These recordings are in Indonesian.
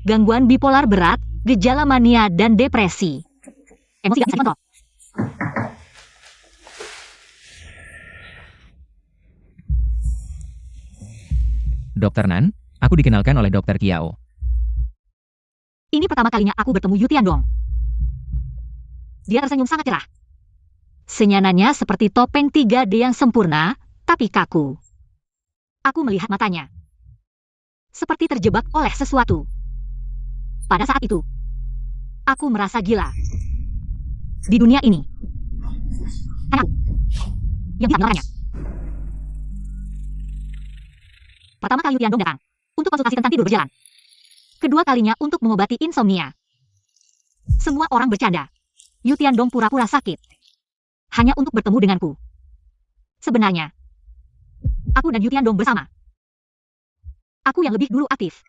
gangguan bipolar berat, gejala mania dan depresi. Emosi gak bisa dikontrol. Dokter Nan, aku dikenalkan oleh Dokter Kiao. Ini pertama kalinya aku bertemu Yu Tiandong. Dia tersenyum sangat cerah. Senyananya seperti topeng 3D yang sempurna, tapi kaku. Aku melihat matanya. Seperti terjebak oleh sesuatu. Pada saat itu, aku merasa gila. Di dunia ini, hanya aku yang bisa menyelamatkannya. Pertama kali Yu Tiandong datang, untuk konsultasi tentang tidur berjalan. Kedua kalinya untuk mengobati insomnia. Semua orang bercanda. Yu Tiandong pura-pura sakit. Hanya untuk bertemu denganku. Sebenarnya, aku dan Yu Tiandong bersama. Aku yang lebih dulu aktif.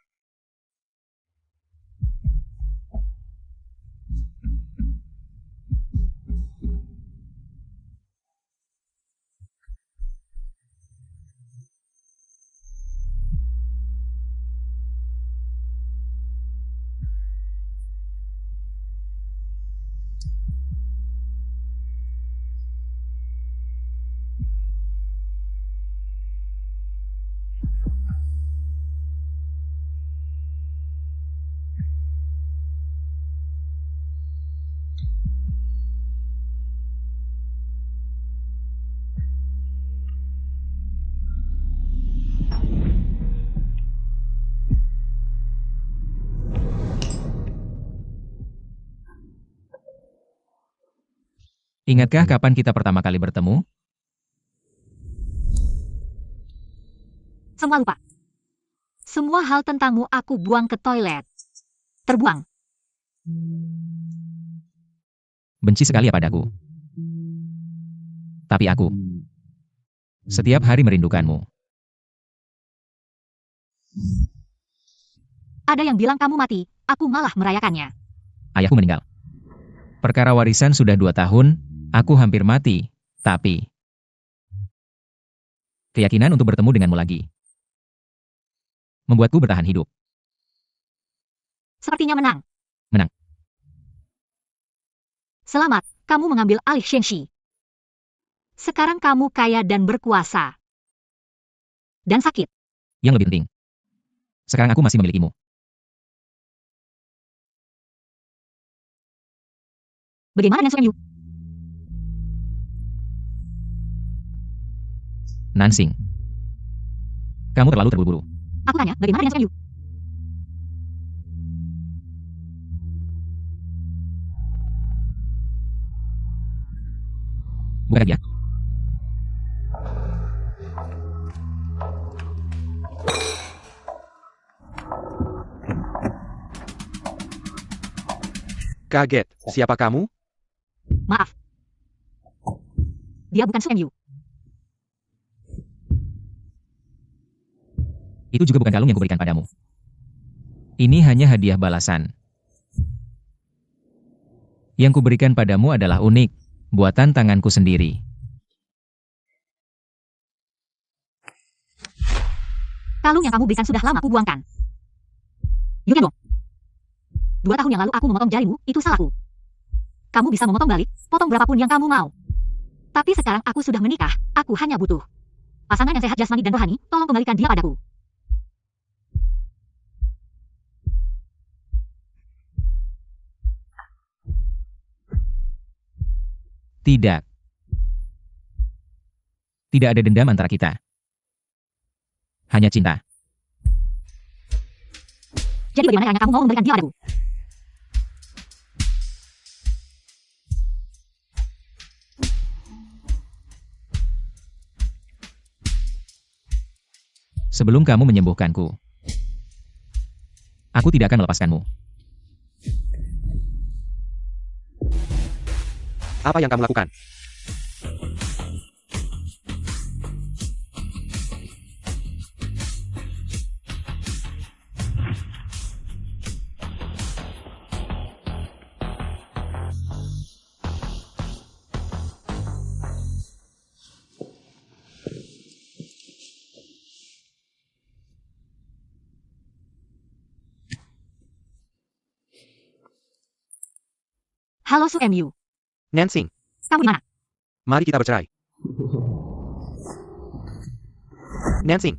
Ingatkah kapan kita pertama kali bertemu? Semua lupa. Semua hal tentangmu aku buang ke toilet. Terbuang. Benci sekali ya padaku. Tapi aku setiap hari merindukanmu. Ada yang bilang kamu mati, aku malah merayakannya. Ayahku meninggal. Perkara warisan sudah 2 tahun, aku hampir mati, tapi keyakinan untuk bertemu denganmu lagi membuatku bertahan hidup. Sepertinya menang. Menang. Selamat, kamu mengambil alih Shengxi. Sekarang kamu kaya dan berkuasa. Dan sakit. Yang lebih penting, sekarang aku masih memilikimu. Bagaimana dengan Suem Yu? Nansing, kamu terlalu terburu-buru. Aku tanya, bagaimana dengan Suem Yu? Bukan dia? Kaget, siapa kamu? Maaf. Dia bukan Suem Yu. Itu juga bukan kalung yang kuberikan padamu. Ini hanya hadiah balasan. Yang kuberikan padamu adalah unik, buatan tanganku sendiri. Kalung yang kamu berikan sudah lama aku buangkan. Yu Tiandong. 2 tahun yang lalu aku memotong jarimu, itu salahku. Kamu bisa memotong balik, potong berapapun yang kamu mau. Tapi sekarang aku sudah menikah, aku hanya butuh pasangan yang sehat jasmani dan rohani, tolong kembalikan dia padaku. Tidak. Tidak ada dendam antara kita. Hanya cinta. Jadi bagaimana caranya kamu mau memberikan dia padaku? Sebelum kamu menyembuhkanku, aku tidak akan melepaskanmu. Apa yang kamu lakukan? Halo Su MU. Nansing, Kamu di mana? mari kita bercerai. Nansing,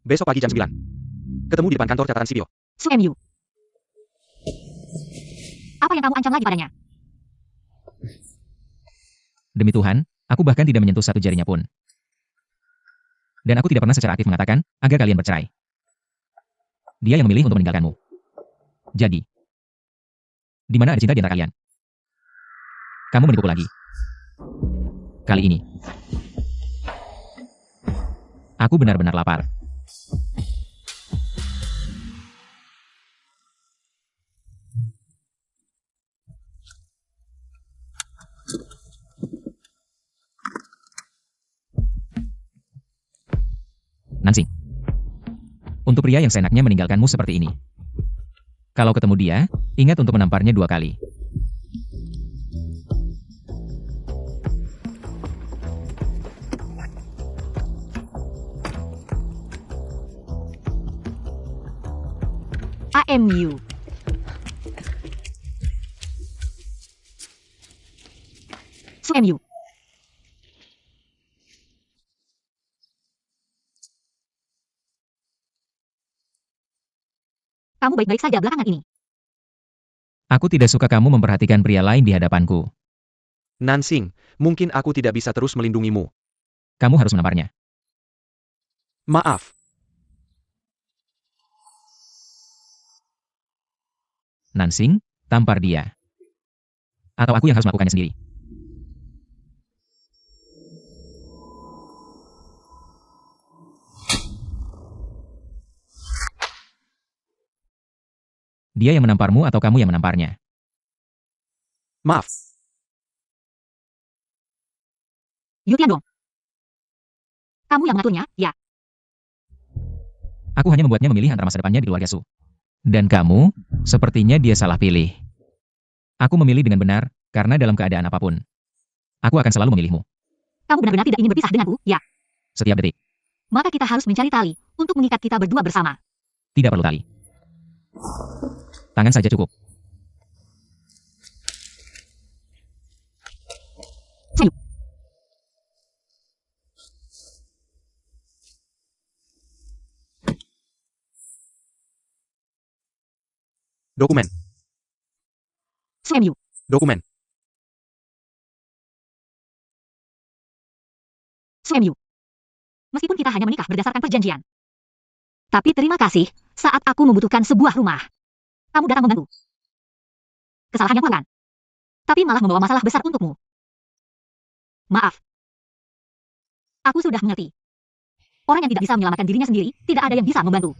besok pagi jam 9. Ketemu di depan kantor catatan sipil. Su MU. Apa yang kamu ancam lagi padanya? Demi Tuhan, aku bahkan tidak menyentuh satu jarinya pun. Dan aku tidak pernah secara aktif mengatakan agar kalian bercerai. Dia yang memilih untuk meninggalkanmu. Jadi, di mana ada cinta di antara kalian? Kamu menipuku lagi. Kali ini, aku benar-benar lapar. Nansing, untuk pria yang seenaknya meninggalkanmu seperti ini. Kalau ketemu dia, ingat untuk menamparnya 2 kali. AMU. Su MU. Kamu baik-baik saja belakangan ini. Aku tidak suka kamu memperhatikan pria lain di hadapanku. Nansing, mungkin aku tidak bisa terus melindungimu. Kamu harus menamparnya. Maaf. Nansing, tampar dia. Atau aku yang harus melakukannya sendiri. Dia yang menamparmu atau kamu yang menamparnya? Maaf. Yutian dong. Kamu yang mengaturnya, ya. Aku hanya membuatnya memilih antara masa depannya di keluarga Su. Dan kamu, sepertinya dia salah pilih. Aku memilih dengan benar, karena dalam keadaan apapun, aku akan selalu memilihmu. Kamu benar-benar tidak ingin berpisah denganku, ya. Setiap detik. Maka kita harus mencari tali untuk mengikat kita berdua bersama. Tidak perlu tali. Tangan saja cukup. Su. Dokumen. Su MU. Dokumen. Su MU. Meskipun kita hanya menikah berdasarkan perjanjian. Tapi terima kasih, saat aku membutuhkan sebuah rumah. Kamu datang membantu. Kesalahan yang pelan. Tapi malah membawa masalah besar untukmu. Maaf. Aku sudah mengerti. Orang yang tidak bisa menyelamatkan dirinya sendiri, tidak ada yang bisa membantu.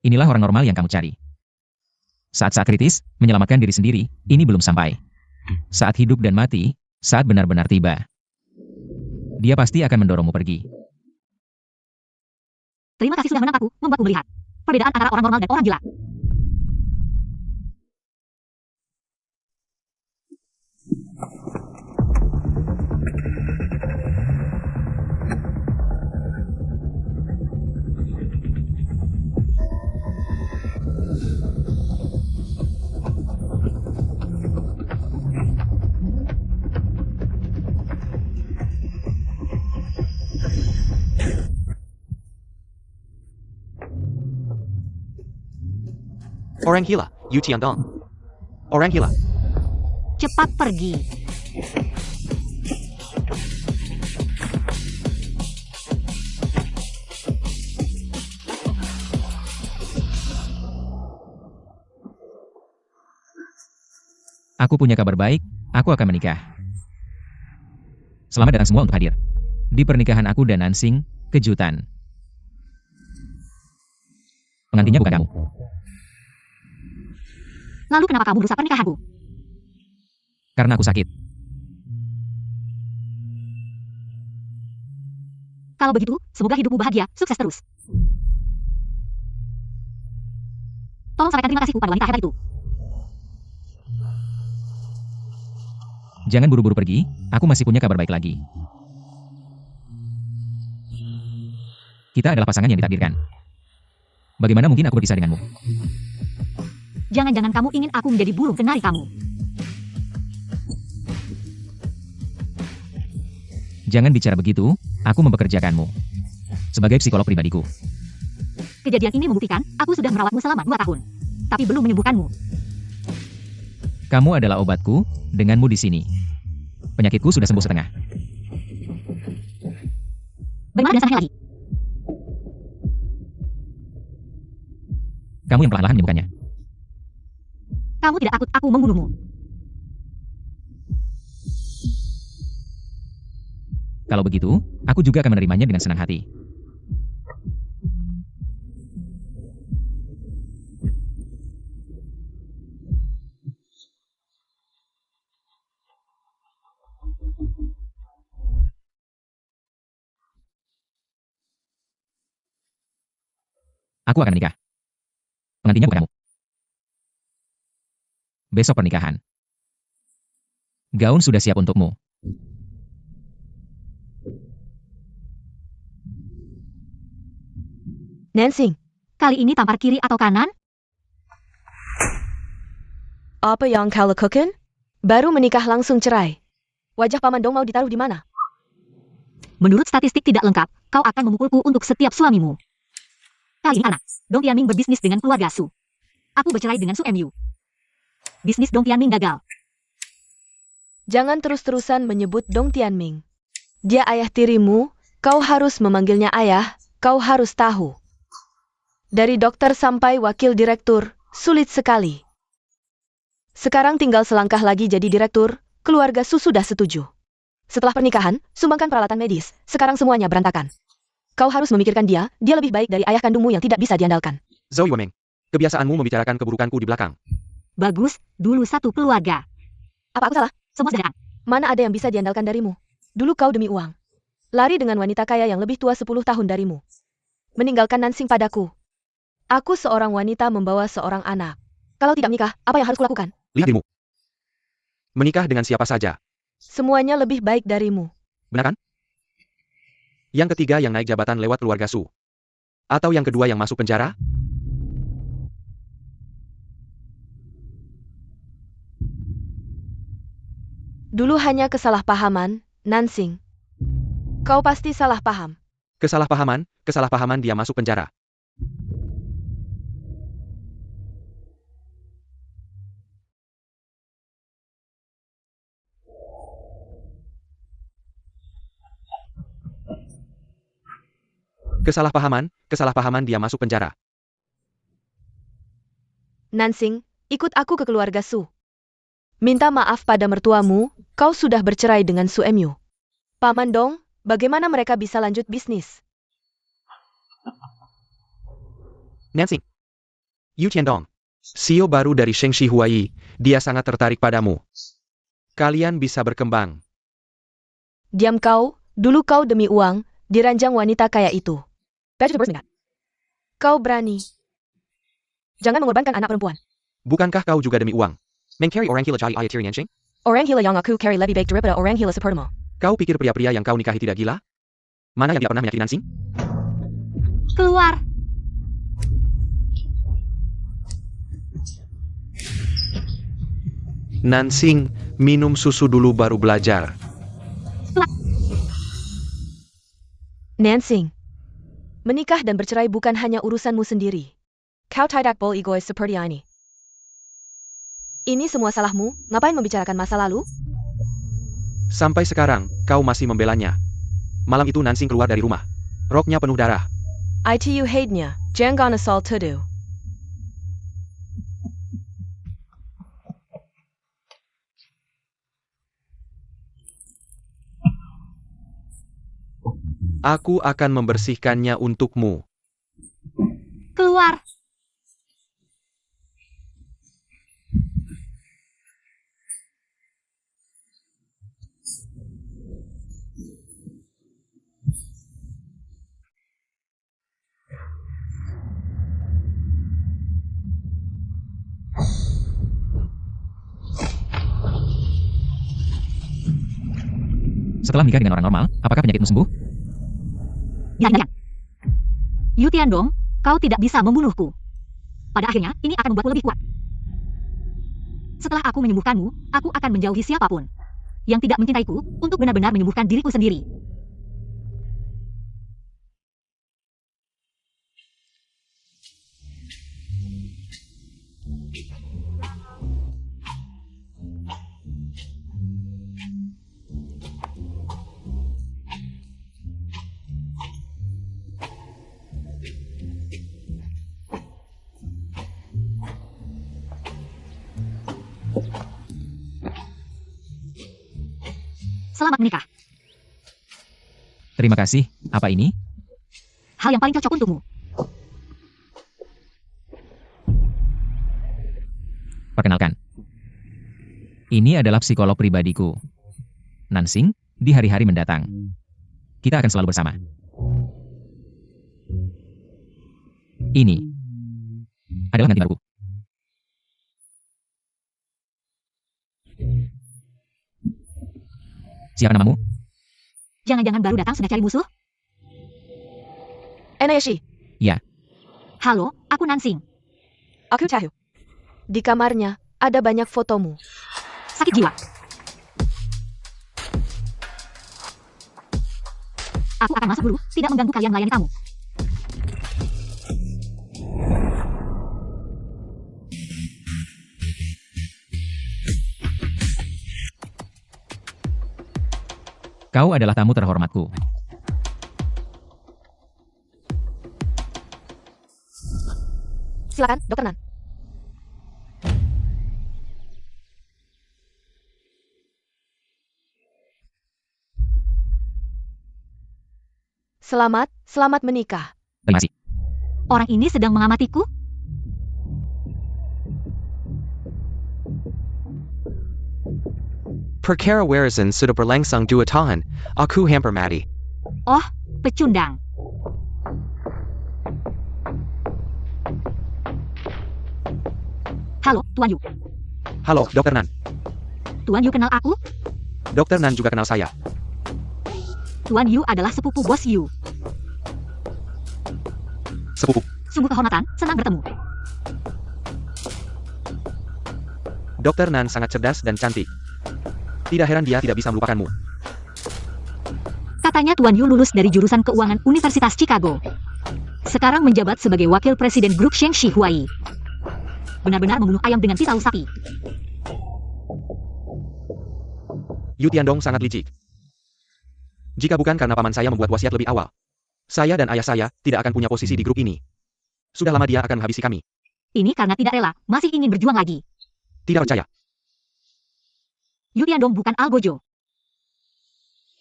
Inilah orang normal yang kamu cari. Saat-saat kritis, menyelamatkan diri sendiri, ini belum sampai. Saat hidup dan mati, saat benar-benar tiba. Dia pasti akan mendorongmu pergi. Terima kasih sudah menangkapku, membuatku melihat perbedaan antara orang normal dan orang gila. Orang gila, Yu Tiandong. Orang gila. Cepat pergi. Aku punya kabar baik, aku akan menikah. Selamat datang semua untuk hadir. Di pernikahan aku dan Nansing, kejutan. Pengantinnya bukan kamu. Lalu kenapa kamu merusak pernikahanku? Karena aku sakit. Kalau begitu, semoga hidupmu bahagia, sukses terus. Tolong sampaikan terima kasihku pada wanita hebat itu. Jangan buru-buru pergi, aku masih punya kabar baik lagi. Kita adalah pasangan yang ditakdirkan. Bagaimana mungkin aku berpisah denganmu? Jangan-jangan kamu ingin aku menjadi burung kenari kamu. Jangan bicara begitu, aku mempekerjakanmu. Sebagai psikolog pribadiku. Kejadian ini membuktikan, aku sudah merawatmu selama 2 tahun. Tapi belum menyembuhkanmu. Kamu adalah obatku, denganmu di sini. Penyakitku sudah sembuh setengah. Bagaimana dengan sananya lagi? Kamu yang perlahan-lahan menyembuhkannya. Kamu tidak takut aku membunuhmu. Kalau begitu, aku juga akan menerimanya dengan senang hati. Aku akan menikah. Pengantinnya bukan kamu. Besok pernikahan. Gaun sudah siap untukmu. Nansing, kali ini tampar kiri atau kanan? Apa yang kau lakukan? Baru menikah langsung cerai. Wajah Paman Dong mau ditaruh di mana? Menurut statistik tidak lengkap, kau akan memukulku untuk setiap suamimu. Kali ini anak, Dong Tianming berbisnis dengan keluarga Su. Aku bercerai dengan Su Mu. Bisnis Dong Tianming gagal. Jangan terus-terusan menyebut Dong Tianming. Dia ayah tirimu, kau harus memanggilnya ayah, kau harus tahu. Dari dokter sampai wakil direktur, sulit sekali. Sekarang tinggal selangkah lagi jadi direktur, keluarga Su sudah setuju. Setelah pernikahan, sumbangkan peralatan medis, sekarang semuanya berantakan. Kau harus memikirkan dia lebih baik dari ayah kandungmu yang tidak bisa diandalkan. Zhou Yuemeng, kebiasaanmu membicarakan keburukanku di belakang. Bagus, dulu satu keluarga. Apa aku salah? Semua sederhana. Mana ada yang bisa diandalkan darimu? Dulu kau demi uang. Lari dengan wanita kaya yang lebih tua 10 tahun darimu. Meninggalkan Nansing padaku. Aku seorang wanita membawa seorang anak. Kalau tidak menikah, apa yang harus kulakukan? Lihat dirimu. Menikah dengan siapa saja. Semuanya lebih baik darimu. Benar kan? Yang ketiga yang naik jabatan lewat keluarga Su. Atau yang kedua yang masuk penjara? Dulu hanya kesalahpahaman, Nansing. Kau pasti salah paham. Kesalahpahaman dia masuk penjara. Kesalahpahaman dia masuk penjara. Nansing, ikut aku ke keluarga Su. Minta maaf pada mertuamu, kau sudah bercerai dengan Su Mu. Paman Dong, bagaimana mereka bisa lanjut bisnis? Nansing. Yu Tiandong. CEO baru dari Shengxi Huai, dia sangat tertarik padamu. Kalian bisa berkembang. Diam kau, dulu kau demi uang, diranjang wanita kaya itu. Kau berani. Jangan mengorbankan anak perempuan. Bukankah kau juga demi uang? Mengcari orang gila jadi ayah tiri Nansing? Orang gila yang aku cari lebih baik daripada orang gila sepertimu. Kau pikir pria-pria yang kau nikahi tidak gila? Mana yang tidak pernah menyakiti Nansing? Keluar. Nansing, minum susu dulu baru belajar. Nansing. Menikah dan bercerai bukan hanya urusanmu sendiri. Kau tidak boleh egois seperti ini. Ini semua salahmu, ngapain membicarakan masa lalu? Sampai sekarang, kau masih membelanya. Malam itu Nansing keluar dari rumah. Roknya penuh darah. ITU hate-nya, jangan asal tuduh. Aku akan membersihkannya untukmu. Keluar. Setelah menikah dengan orang normal, apakah penyakitmu sembuh? Jangan. Yu Tiandong, kau tidak bisa membunuhku. Pada akhirnya, ini akan membuatku lebih kuat. Setelah aku menyembuhkanmu, aku akan menjauhi siapapun yang tidak mencintaiku untuk benar-benar menyembuhkan diriku sendiri. Selamat menikah. Terima kasih. Apa ini? Hal yang paling cocok untukmu. Perkenalkan. Ini adalah psikolog pribadiku. Nansing, di hari-hari mendatang. Kita akan selalu bersama. Ini adalah ganti baruku. Siapa namamu? Jangan-jangan baru datang sudah cari musuh? Eneshi, Halo, aku Nansing. aku Cahyu. Di kamarnya, ada banyak fotomu. Sakit jiwa. Aku akan masuk dulu, tidak mengganggu kalian melayani tamu. Kau adalah tamu terhormatku. Silakan, Dokter Nan. Selamat menikah. Terima kasih. Orang ini sedang mengamatiku? Perkara warisan sudah berlangsung 2 tahun, aku hampir mati. Oh, pecundang. Halo, Tuan Yu. Halo, Dr. Nan. Tuan Yu kenal aku? Dr. Nan juga kenal saya. Tuan Yu adalah sepupu bos Yu. Sepupu. Sungguh kehormatan, senang bertemu. Dr. Nan sangat cerdas dan cantik. Tidak heran dia tidak bisa melupakanmu. Katanya Tuan Yu lulus dari jurusan keuangan Universitas Chicago. Sekarang menjabat sebagai wakil presiden grup Shengshi Huai. Benar-benar membunuh ayam dengan pisau sapi. Yu Tiandong sangat licik. Jika bukan karena paman saya membuat wasiat lebih awal, saya dan ayah saya tidak akan punya posisi di grup ini. Sudah lama dia akan menghabisi kami. Ini karena tidak rela, masih ingin berjuang lagi. Tidak percaya. Yu Tiandong bukan algojo.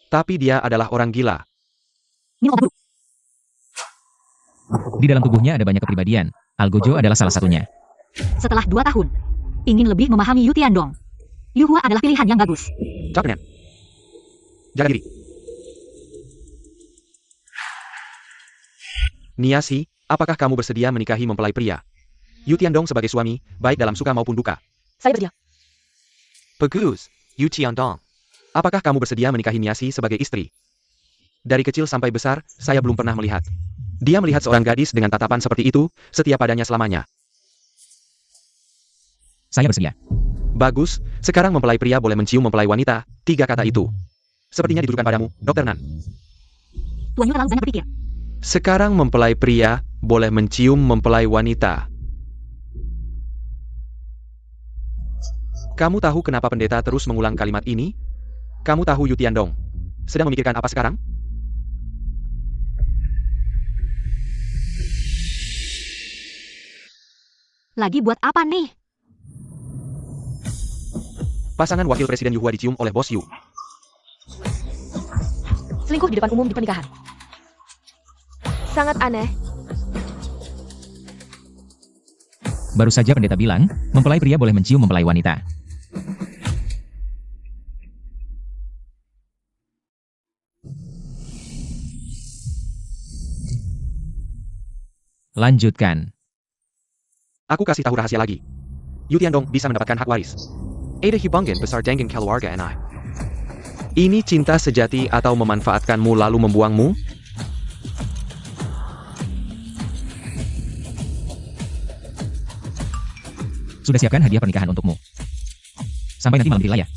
Tapi dia adalah orang gila. Minum obat dulu. Di dalam tubuhnya ada banyak kepribadian. Algojo adalah salah satunya. Setelah 2 tahun, ingin lebih memahami Yu Tiandong. Yu Hua adalah pilihan yang bagus. Cakep, Nan. Jaga diri. Niasi, apakah kamu bersedia menikahi mempelai pria? Yu Tiandong sebagai suami, baik dalam suka maupun duka. Saya bersedia. Bagus, Yu Tiandong. Apakah kamu bersedia menikahi Niasi sebagai istri? Dari kecil sampai besar, saya belum pernah melihat. Dia melihat seorang gadis dengan tatapan seperti itu, setia padanya selamanya. Saya bersedia. Bagus, sekarang mempelai pria boleh mencium mempelai wanita, 3 kata itu. Sepertinya ditujukan padamu, Dr. Nan. Tuan Yu terlalu banyak berpikir. Sekarang mempelai pria boleh mencium mempelai wanita. Kamu tahu kenapa pendeta terus mengulang kalimat ini? Kamu tahu Yu Tiandong sedang memikirkan apa sekarang? Lagi buat apa nih? Pasangan wakil presiden Yu Hua dicium oleh bos Yu. Selingkuh di depan umum di pernikahan. Sangat aneh. Baru saja pendeta bilang, mempelai pria boleh mencium mempelai wanita. Lanjutkan. Aku kasih tahu rahasia lagi. Yu Tiandong bisa mendapatkan hak waris. Ada hubungan besar dengan keluarga NI. Ini cinta sejati atau memanfaatkanmu lalu membuangmu? Sudah siapkan hadiah pernikahan untukmu. Sampai nanti malam gila ya.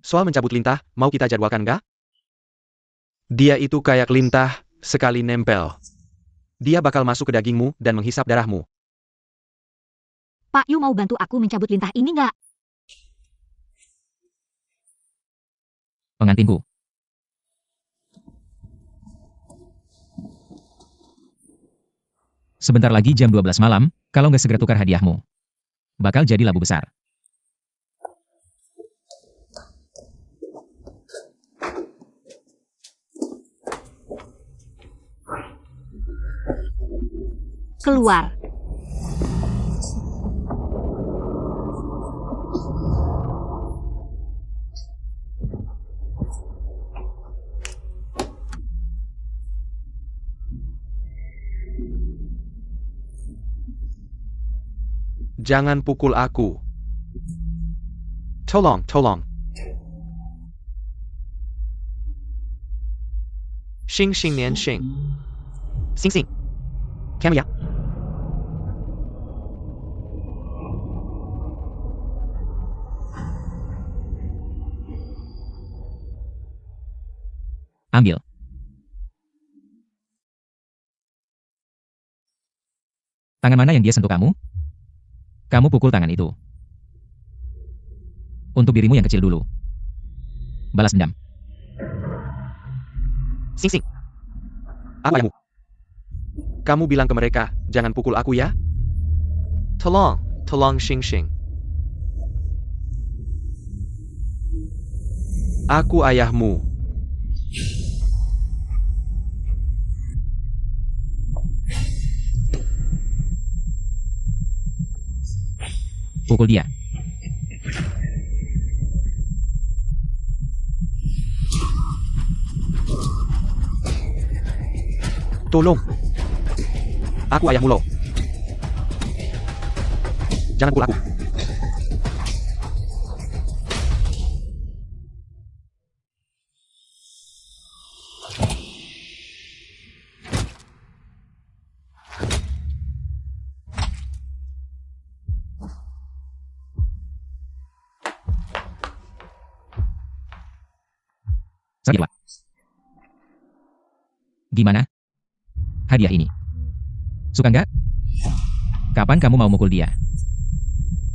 Soal mencabut lintah, mau kita jadwalkan nggak? Dia itu kayak lintah, sekali nempel. Dia bakal masuk ke dagingmu dan menghisap darahmu. Pak Yu mau bantu aku mencabut lintah ini nggak? Pengantinku. Sebentar lagi jam 12 malam, kalau nggak segera tukar hadiahmu, bakal jadi labu besar. Keluar. Jangan pukul aku. Tolong, tolong. Xing xing nian xing. Xing xing. Kamu ya? Ambil. Tangan mana yang dia sentuh kamu? Kamu pukul tangan itu. Untuk dirimu yang kecil dulu. Balas dendam. Xing xing. Apa ayahmu? Kamu bilang ke mereka, jangan pukul aku ya? Tolong, tolong xing xing. Aku ayahmu. Pukul dia. Tolong. Aku ayahmu loh. Jangan pukul aku. Sakitlah. Gimana? Hadiah ini. Suka nggak? Kapan kamu mau mukul dia?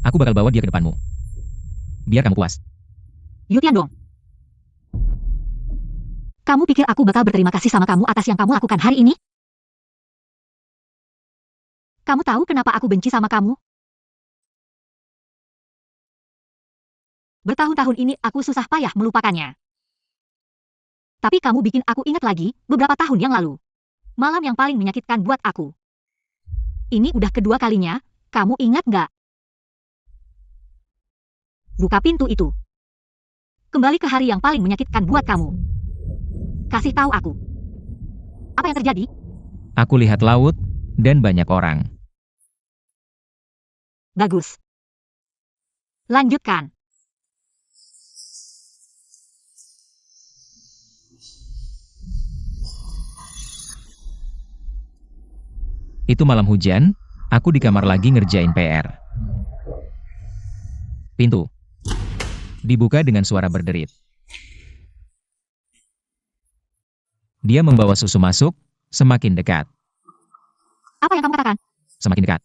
Aku bakal bawa dia ke depanmu. Biar kamu puas. Yu Tiandong. Kamu pikir aku bakal berterima kasih sama kamu atas yang kamu lakukan hari ini? Kamu tahu kenapa aku benci sama kamu? Bertahun-tahun ini aku susah payah melupakannya. Tapi kamu bikin aku ingat lagi, beberapa tahun yang lalu. Malam yang paling menyakitkan buat aku. Ini udah kedua kalinya, kamu ingat nggak? Buka pintu itu. Kembali ke hari yang paling menyakitkan buat kamu. Kasih tahu aku. Apa yang terjadi? Aku lihat laut, dan banyak orang. Bagus. Lanjutkan. Itu malam hujan, aku di kamar lagi ngerjain PR. Pintu dibuka dengan suara berderit. Dia membawa susu masuk, semakin dekat. Apa yang kamu katakan? Semakin dekat.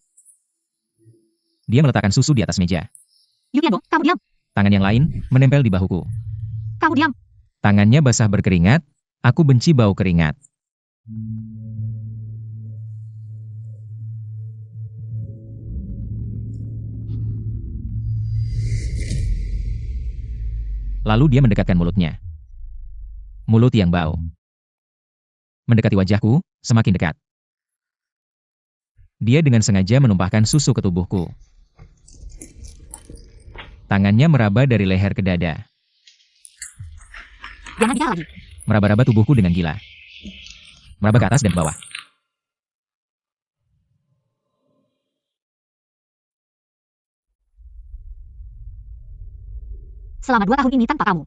Dia meletakkan susu di atas meja. Yu Tiandong, kamu diam. Tangan yang lain menempel di bahuku. Kamu diam. Tangannya basah berkeringat, aku benci bau keringat. Lalu dia mendekatkan mulutnya. Mulut yang bau. Mendekati wajahku, semakin dekat. Dia dengan sengaja menumpahkan susu ke tubuhku. Tangannya meraba dari leher ke dada. Jangan bicara lagi. Meraba-raba tubuhku dengan gila. Meraba ke atas dan ke bawah. selama 2 tahun ini tanpa kamu.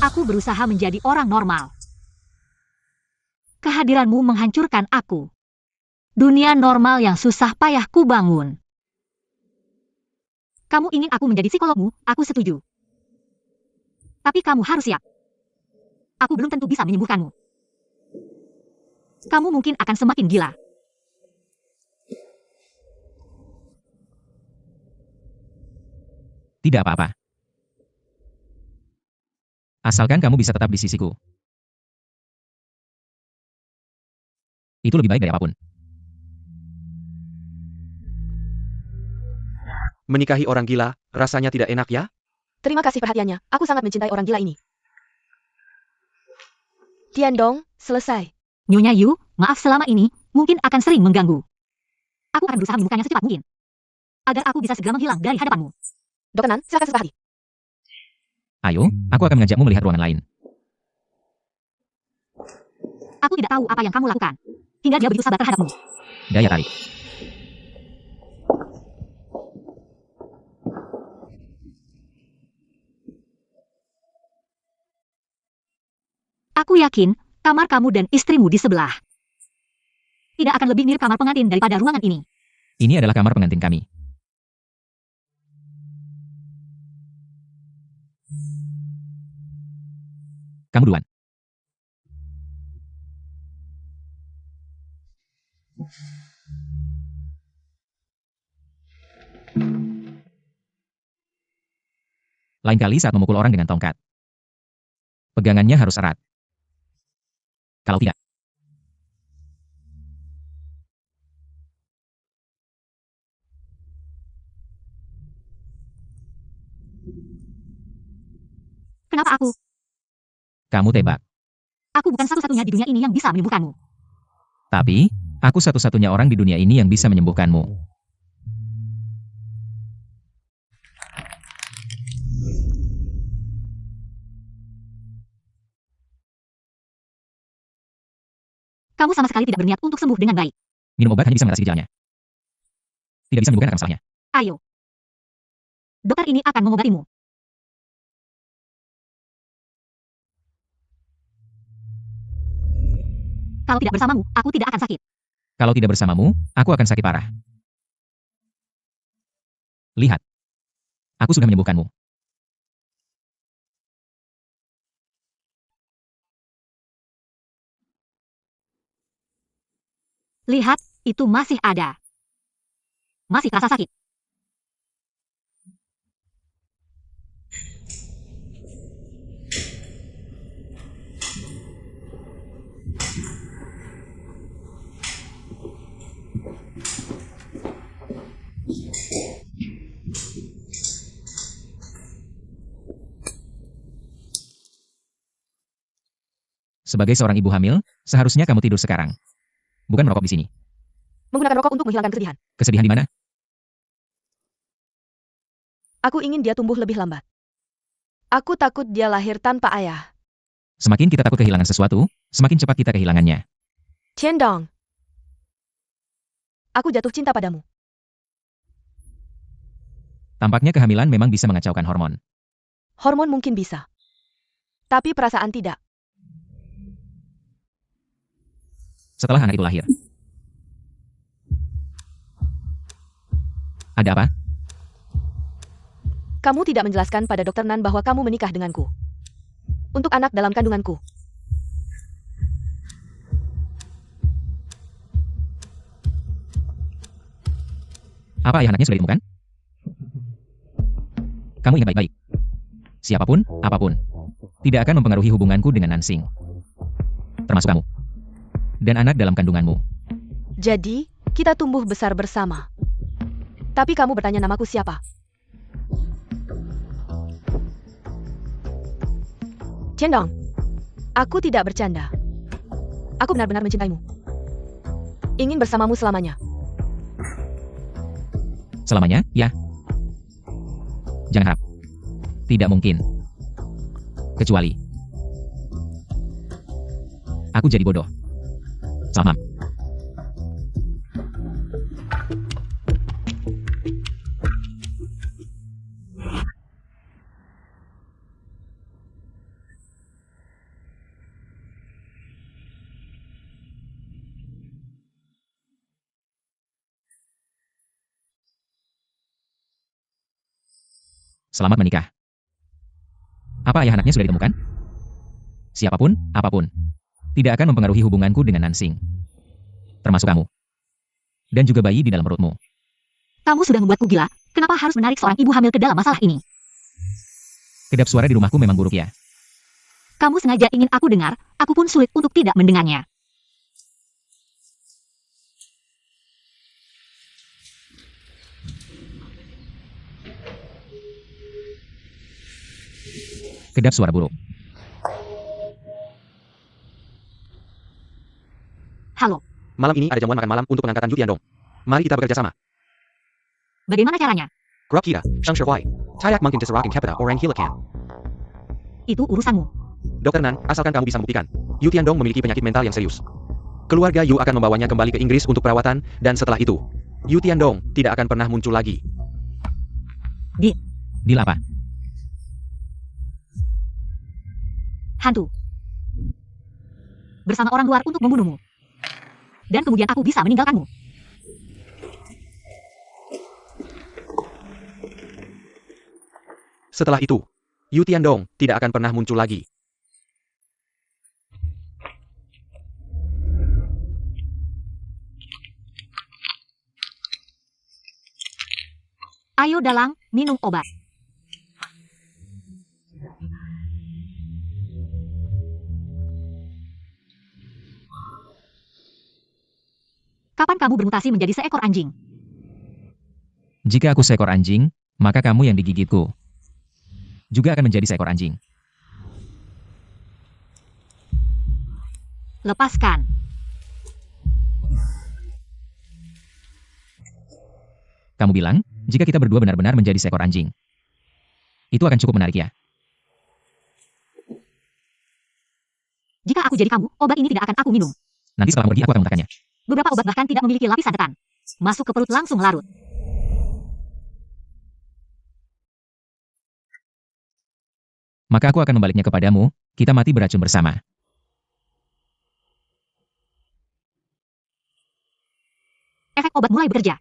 Aku berusaha menjadi orang normal. Kehadiranmu menghancurkan aku. Dunia normal yang susah payah ku bangun. Kamu ingin aku menjadi psikologmu, aku setuju. Tapi kamu harus siap. Aku belum tentu bisa menyembuhkanmu. Kamu mungkin akan semakin gila. Tidak apa-apa. Asalkan kamu bisa tetap di sisiku. Itu lebih baik dari apapun. Menikahi orang gila, rasanya tidak enak ya? Terima kasih perhatiannya. Aku sangat mencintai orang gila ini. Tiandong, selesai. Nyonya Yu, maaf selama ini, mungkin akan sering mengganggu. Aku akan berusaha menyembuhkannya secepat mungkin. Agar aku bisa segera menghilang dari hadapanmu. Dr. Nan, silakan sesuka hati. Ayo, aku akan mengajakmu melihat ruangan lain. Aku tidak tahu apa yang kamu lakukan. Hingga dia begitu sabar terhadapmu. Daya tarik. Aku yakin, kamar kamu dan istrimu di sebelah. Tidak akan lebih mirip kamar pengantin daripada ruangan ini. Ini adalah kamar pengantin kami. Kamu duluan. Lain kali saat memukul orang dengan tongkat. Pegangannya harus erat. Kalau tidak, Kenapa aku? kamu tebak. Aku bukan satu-satunya di dunia ini yang bisa menyembuhkanmu. Tapi, aku satu-satunya orang di dunia ini yang bisa menyembuhkanmu. Kamu sama sekali tidak berniat untuk sembuh dengan baik. Minum obat hanya bisa mengatasi gejalanya. Tidak bisa menyembuhkan akar masalahnya. Ayo. Dokter ini akan mengobatimu. Kalau tidak bersamamu, aku tidak akan sakit. Kalau tidak bersamamu, aku akan sakit parah. Lihat. Aku sudah menyembuhkanmu. Lihat, itu masih ada. Masih terasa sakit. Sebagai seorang ibu hamil, seharusnya kamu tidur sekarang. Bukan merokok di sini. Menggunakan rokok untuk menghilangkan kesedihan. Kesedihan di mana? Aku ingin dia tumbuh lebih lambat. Aku takut dia lahir tanpa ayah. Semakin kita takut kehilangan sesuatu, semakin cepat kita kehilangannya. Tiandong. Aku jatuh cinta padamu. Tampaknya kehamilan memang bisa mengacaukan hormon. Hormon mungkin bisa. Tapi perasaan tidak. Setelah anak itu lahir. Ada apa? Kamu tidak menjelaskan pada Dr. Nan bahwa kamu menikah denganku. Untuk anak dalam kandunganku. Apa ayah anaknya sudah ditemukan? Kamu ingat baik-baik. Siapapun, apapun, tidak akan mempengaruhi hubunganku dengan Nansing. Termasuk kamu. Dan anak dalam kandunganmu. Jadi, kita tumbuh besar bersama. Tapi kamu bertanya namaku siapa? Tiandong. Aku tidak bercanda. Aku benar-benar mencintaimu. Ingin bersamamu selamanya. Selamanya, ya. Jangan harap. Tidak mungkin. Kecuali aku jadi bodoh. Selamat. Selamat menikah. Apa ayah anaknya sudah ditemukan? Siapapun, apapun. Tidak akan mempengaruhi hubunganku dengan Nansing. Termasuk kamu. Dan juga bayi di dalam perutmu. Kamu sudah membuatku gila. Kenapa harus menarik seorang ibu hamil ke dalam masalah ini? Kedap suara di rumahku memang buruk ya. Kamu sengaja ingin aku dengar, aku pun sulit untuk tidak mendengarnya. Kedap suara buruk. Halo, Malam ini ada jamuan makan malam untuk pengangkatan Yu Tiandong. Mari kita bekerja sama. bagaimana caranya? Grab kita, Shang Shi Huai. Tidak mungkin diserakin Kepeda orang Hilakan. Itu urusanmu. Dokter Nan, asalkan kamu bisa membuktikan, Yu Tiandong memiliki penyakit mental yang serius. Keluarga Yu akan membawanya kembali ke Inggris untuk perawatan, dan setelah itu, Yu Tiandong tidak akan pernah muncul lagi. Deal apa? Hantu. Bersama orang luar untuk membunuhmu. Dan kemudian aku bisa meninggalkanmu. Setelah itu, Yu Tiandong tidak akan pernah muncul lagi. Ayo Dalang, minum obat. Kapan kamu bermutasi menjadi seekor anjing? Jika aku seekor anjing, maka kamu yang digigitku juga akan menjadi seekor anjing. Lepaskan. Kamu bilang, jika kita berdua benar-benar menjadi seekor anjing. Itu akan cukup menarik ya. Jika aku jadi kamu, obat ini tidak akan aku minum. Nanti setelah pergi aku akan menggunakannya. Beberapa obat bahkan tidak memiliki lapisan tekan. Masuk ke perut langsung larut. Maka aku akan membaliknya kepadamu, kita mati beracun bersama. Efek obat mulai bekerja.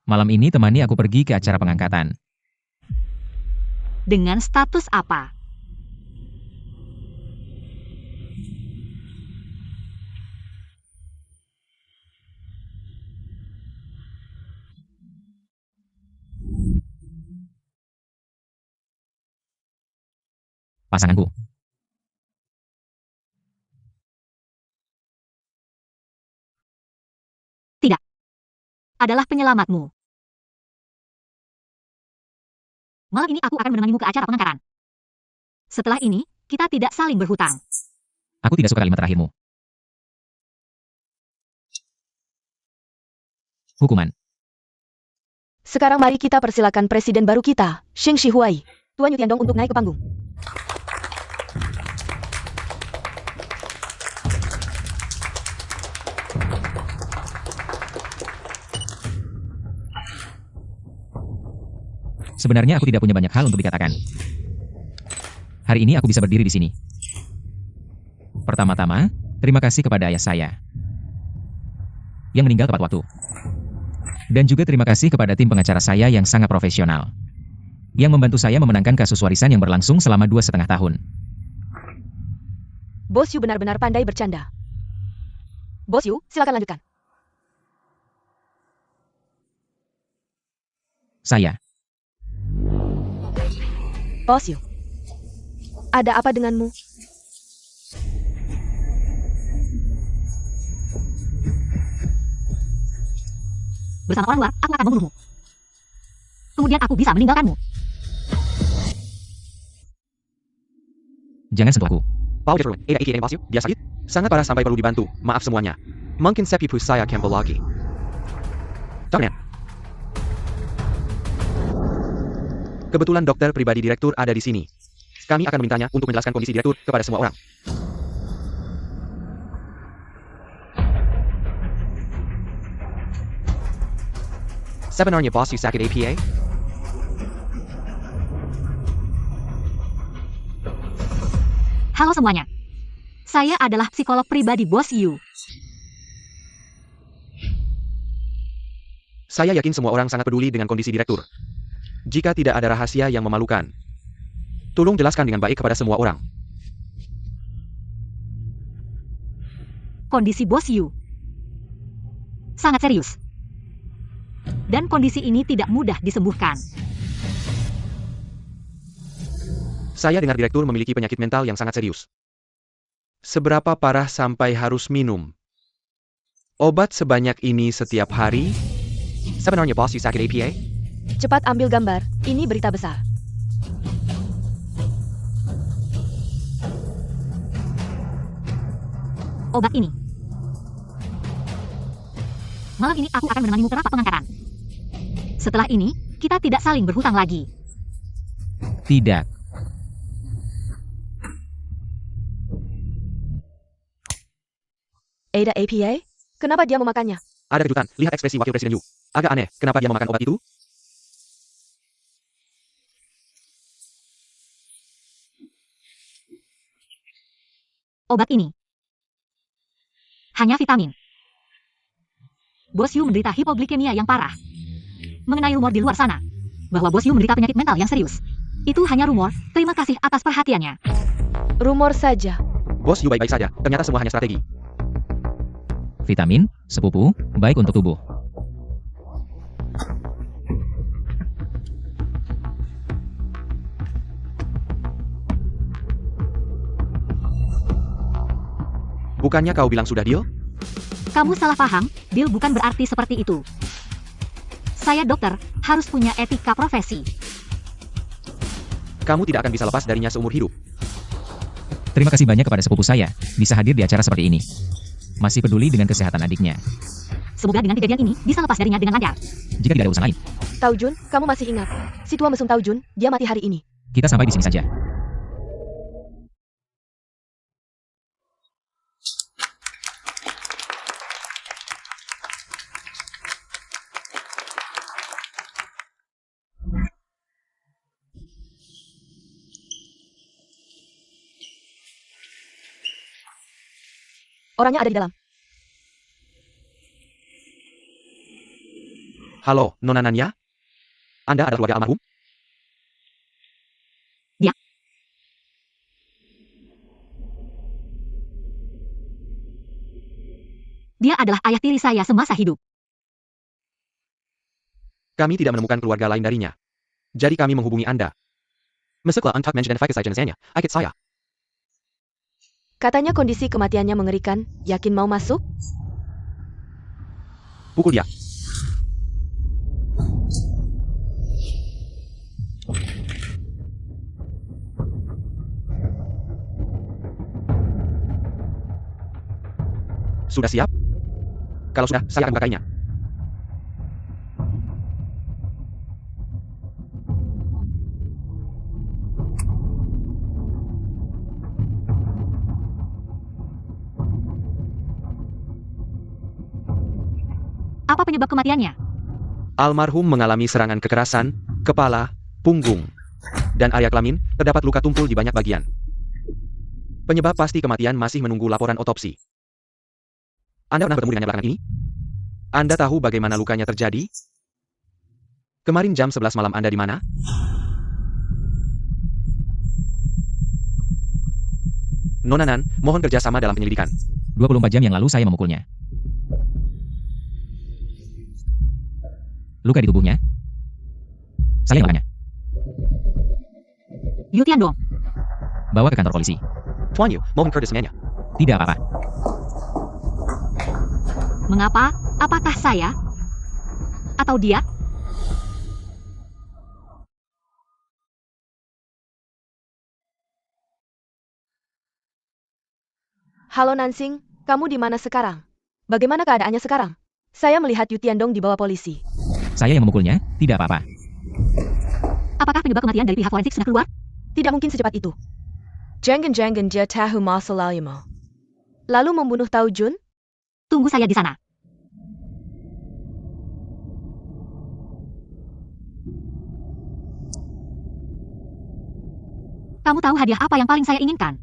Malam ini temani aku pergi ke acara pengangkatan. Dengan status apa? Pasanganku. Adalah penyelamatmu. Malam ini aku akan menemanimu ke acara pengangkatan. Setelah ini, kita tidak saling berhutang. Aku tidak suka kalimat terakhirmu. Hukuman. Sekarang mari kita persilakan presiden baru kita, Shang Shi Huai, Tuan Yu Tiandong untuk naik ke panggung. Sebenarnya aku tidak punya banyak hal untuk dikatakan. Hari ini aku bisa berdiri di sini. Pertama-tama, terima kasih kepada ayah saya yang meninggal tepat waktu. Dan juga terima kasih kepada tim pengacara saya yang sangat profesional, yang membantu saya memenangkan kasus warisan yang berlangsung selama 2,5 tahun. Bos Yu benar-benar pandai bercanda. Bos Yu, silakan lanjutkan. Saya. Bos Yu, ada apa denganmu? Bersama orang luar, aku akan membunuhmu. Kemudian aku bisa meninggalkanmu. Jangan sentuh aku. Pau Jeffrey, aka Bos Yu, dia sakit? Sangat parah sampai perlu dibantu, maaf semuanya. Mungkin sepipu saya Campbell lagi. Dokter. Kebetulan dokter pribadi direktur ada di sini. Kami akan memintanya untuk menjelaskan kondisi direktur kepada semua orang. Sebenarnya Bos Yu sakit APA? Halo semuanya. Saya adalah psikolog pribadi Bos Yu. Saya yakin semua orang sangat peduli dengan kondisi direktur. Jika tidak ada rahasia yang memalukan, tolong jelaskan dengan baik kepada semua orang. Kondisi Bos Yu sangat serius. Dan kondisi ini tidak mudah disembuhkan. Saya dengar direktur memiliki penyakit mental yang sangat serius. Seberapa parah sampai harus minum obat sebanyak ini setiap hari? Sebenarnya bos, you sakit APA? Cepat ambil gambar, ini berita besar. Obat ini. Malam ini aku akan menemanimu ke rapat pengangkatan. Setelah ini, kita tidak saling berhutang lagi. Tidak. Ada APA? Kenapa dia memakannya? Ada kejutan, lihat ekspresi Wakil Presiden Yu. Agak aneh, kenapa dia memakan obat itu? Obat ini hanya vitamin. Bos Yu menderita hipoglikemia yang parah. Mengenai rumor di luar sana, bahwa Bos Yu menderita penyakit mental yang serius. Itu hanya rumor, terima kasih atas perhatiannya. Rumor saja. Bos Yu baik-baik saja, ternyata semua hanya strategi. Vitamin, sepupu, baik untuk tubuh. Bukannya kau bilang sudah deal? Kamu salah paham, deal bukan berarti seperti itu. Saya dokter, harus punya etika profesi. Kamu tidak akan bisa lepas darinya seumur hidup. Terima kasih banyak kepada sepupu saya, bisa hadir di acara seperti ini. Masih peduli dengan kesehatan adiknya. Semoga dengan kejadian ini, bisa lepas darinya dengan lancar. Jika tidak ada urusan lain, Tao Jun, kamu masih ingat? Si tua mesum Tao Jun, dia mati hari ini. kita sampai di sini saja. Orangnya ada di dalam. Halo, Nona Nanya? Anda adalah keluarga almarhum? Dia adalah ayah tiri saya semasa hidup. Kami tidak menemukan keluarga lain darinya. Jadi kami menghubungi Anda. Mesuklah untuk menjadi jenazahnya. Akit saya. Katanya kondisi kematiannya mengerikan, yakin mau masuk? Pukul dia. Sudah siap? Kalau sudah, saya akan pakainya. Apa penyebab kematiannya? Almarhum mengalami serangan kekerasan, kepala, punggung, dan area kelamin, terdapat luka tumpul di banyak bagian. Penyebab pasti kematian masih menunggu laporan otopsi. Anda pernah bertemu dengannya belakangan ini? Anda tahu bagaimana lukanya terjadi? Kemarin jam 11 malam Anda di mana? Nona Nan, mohon kerjasama dalam penyelidikan. 24 jam yang lalu saya memukulnya. Luka di tubuhnya. Saya yang melakukannya. Yu Tiandong, Bawa ke kantor polisi. Tuan Yu, mohon kerjasamanya. Tidak apa-apa. mengapa? Apakah saya? Atau dia? Halo Nansing, kamu di mana sekarang? Bagaimana keadaannya sekarang? Saya melihat Yu Tiandong dibawa polisi. Saya yang memukulnya, tidak apa-apa. Apakah penyebab kematian dari pihak forensik sudah keluar? Tidak mungkin secepat itu. Jangan-jangan dia tahu masalahnya. Lalu membunuh Tao Jun? Tunggu saya di sana. Kamu tahu hadiah apa yang paling saya inginkan?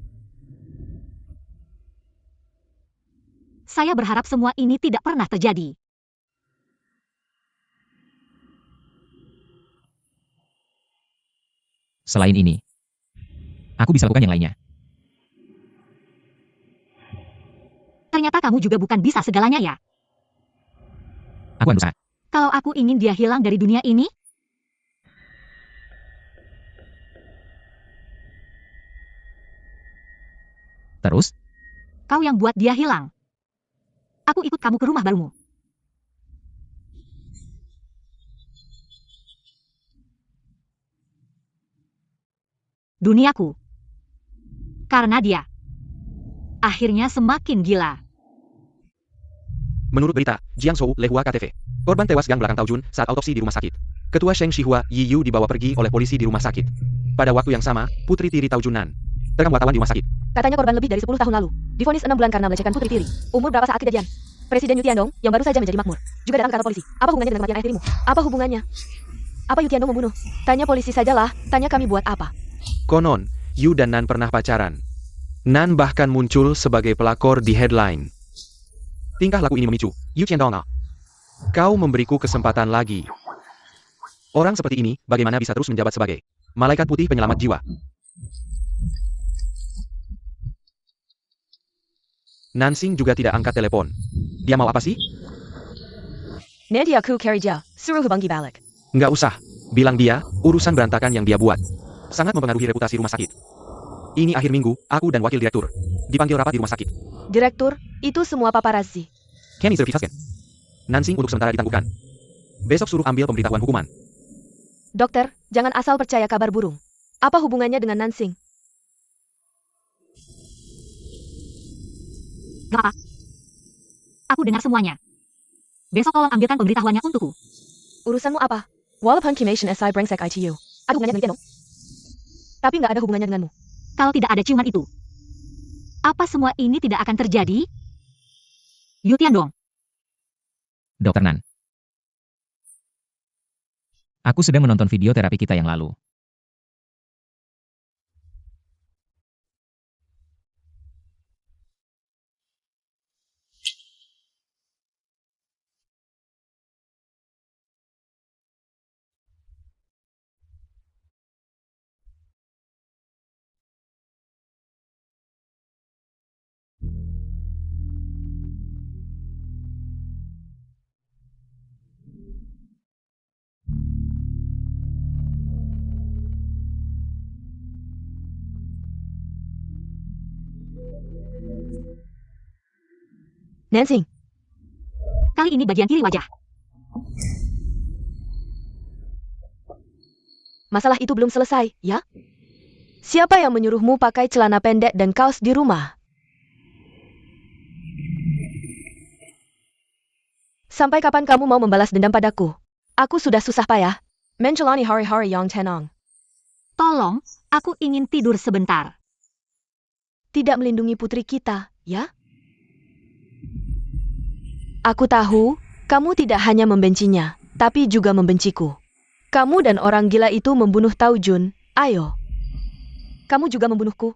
Saya berharap semua ini tidak pernah terjadi. Selain ini, aku bisa lakukan yang lainnya. Ternyata kamu juga bukan bisa segalanya ya. Aku akan berusaha. Kalau aku ingin dia hilang dari dunia ini, Terus, kau yang buat dia hilang. Aku ikut kamu ke rumah barumu. Duniaku. Karena dia. Akhirnya semakin gila. Menurut berita, Jiang Shou, Lehua KTV. Korban tewas gang belakang Taojun saat autopsi di rumah sakit. Ketua Sheng Shihua, Yi Yu dibawa pergi oleh polisi di rumah sakit. Pada waktu yang sama, putri tiri Taojunan terekam wartawan di rumah sakit. Katanya korban lebih dari 10 tahun lalu. Divonis 6 bulan karena melecehkan putri tiri. Umur berapa saat kejadian? Presiden Yu Tiandong, yang baru saja menjadi makmur, juga datang ke kantor polisi. Apa hubungannya dengan kematian ayah tirimu? Apa hubungannya? Apa Yu Tiandong membunuh? Tanya polisi sajalah, tanya kami buat apa? Konon, Yu dan Nan pernah pacaran. Nan bahkan muncul sebagai pelakor di headline. Tingkah laku ini memicu, Yu Tiandong. Kau memberiku kesempatan lagi. Orang seperti ini, bagaimana bisa terus menjabat sebagai malaikat putih penyelamat jiwa? Nansing juga tidak angkat telepon. Dia mau apa sih? Nanti aku cari dia, suruh hubungi balik. Nggak usah. Bilang dia, urusan berantakan yang dia buat sangat mempengaruhi reputasi rumah sakit. Ini akhir minggu, aku dan wakil direktur dipanggil rapat di rumah sakit. Direktur, itu semua paparazzi. Kenny Services kan? Nansing untuk sementara ditangguhkan. Besok suruh ambil pemberitahuan hukuman. Dokter, jangan asal percaya kabar burung. Apa hubungannya dengan Nansing? Gak apa. Aku dengar semuanya. Besok tolong ambilkan pemberitahuannya untukku. Urusanmu apa? Walaupun cremation SI brengsek ITU. Ada hubungannya dengan Tiandong? Tapi nggak ada hubungannya denganmu. Kalau tidak ada ciuman itu, apa semua ini tidak akan terjadi? Yu Tiandong. Dr. Nan. Aku sedang menonton video terapi kita yang lalu. Nansing, Kali ini bagian kiri wajah. masalah itu belum selesai, ya? Siapa yang menyuruhmu pakai celana pendek dan kaos di rumah? Sampai kapan kamu mau membalas dendam padaku? Aku sudah susah payah menjalani hari-hari yang tenang. Tolong, aku ingin tidur sebentar. Tidak melindungi putri kita, ya? Aku tahu, kamu tidak hanya membencinya, tapi juga membenciku. Kamu dan orang gila itu membunuh Taojun. Ayo. Kamu juga membunuhku.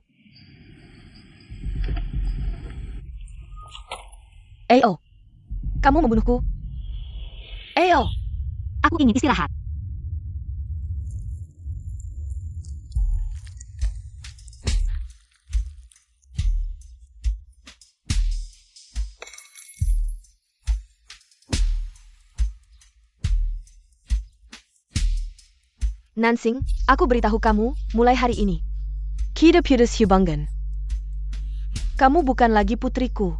Ayo. Kamu membunuhku. Ayo. Aku ingin istirahat. Nansing, aku beritahu kamu, mulai hari ini. Kita putus hubungan. Kamu bukan lagi putriku.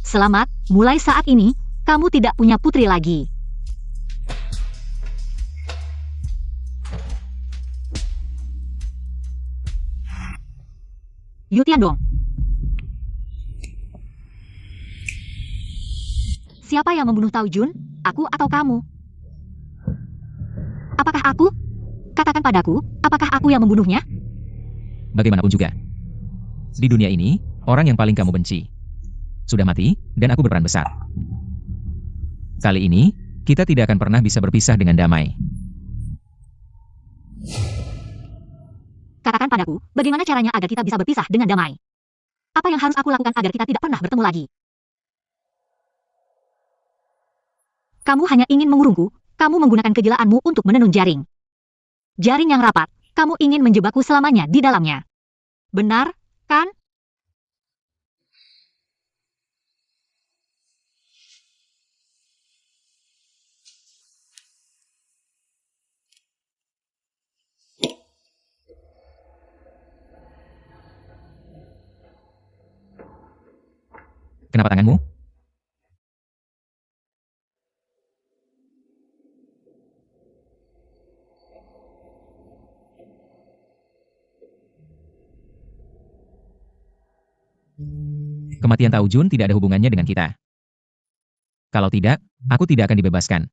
Selamat, mulai saat ini, kamu tidak punya putri lagi. Yu Tiandong. Siapa yang membunuh Taojun? Aku atau kamu? Apakah aku? Katakan padaku, apakah aku yang membunuhnya? Bagaimanapun juga. Di dunia ini, orang yang paling kamu benci sudah mati, dan aku berperan besar. Kali ini, kita tidak akan pernah bisa berpisah dengan damai. Katakan padaku, bagaimana caranya agar kita bisa berpisah dengan damai? Apa yang harus aku lakukan agar kita tidak pernah bertemu lagi? Kamu hanya ingin mengurungku, kamu menggunakan kegilaanmu untuk menenun jaring. Jaring yang rapat, Kamu ingin menjebakku selamanya di dalamnya. Benar, kan? Kenapa tanganmu? Kematian Tao Jun tidak ada hubungannya dengan kita. Kalau tidak, aku tidak akan dibebaskan.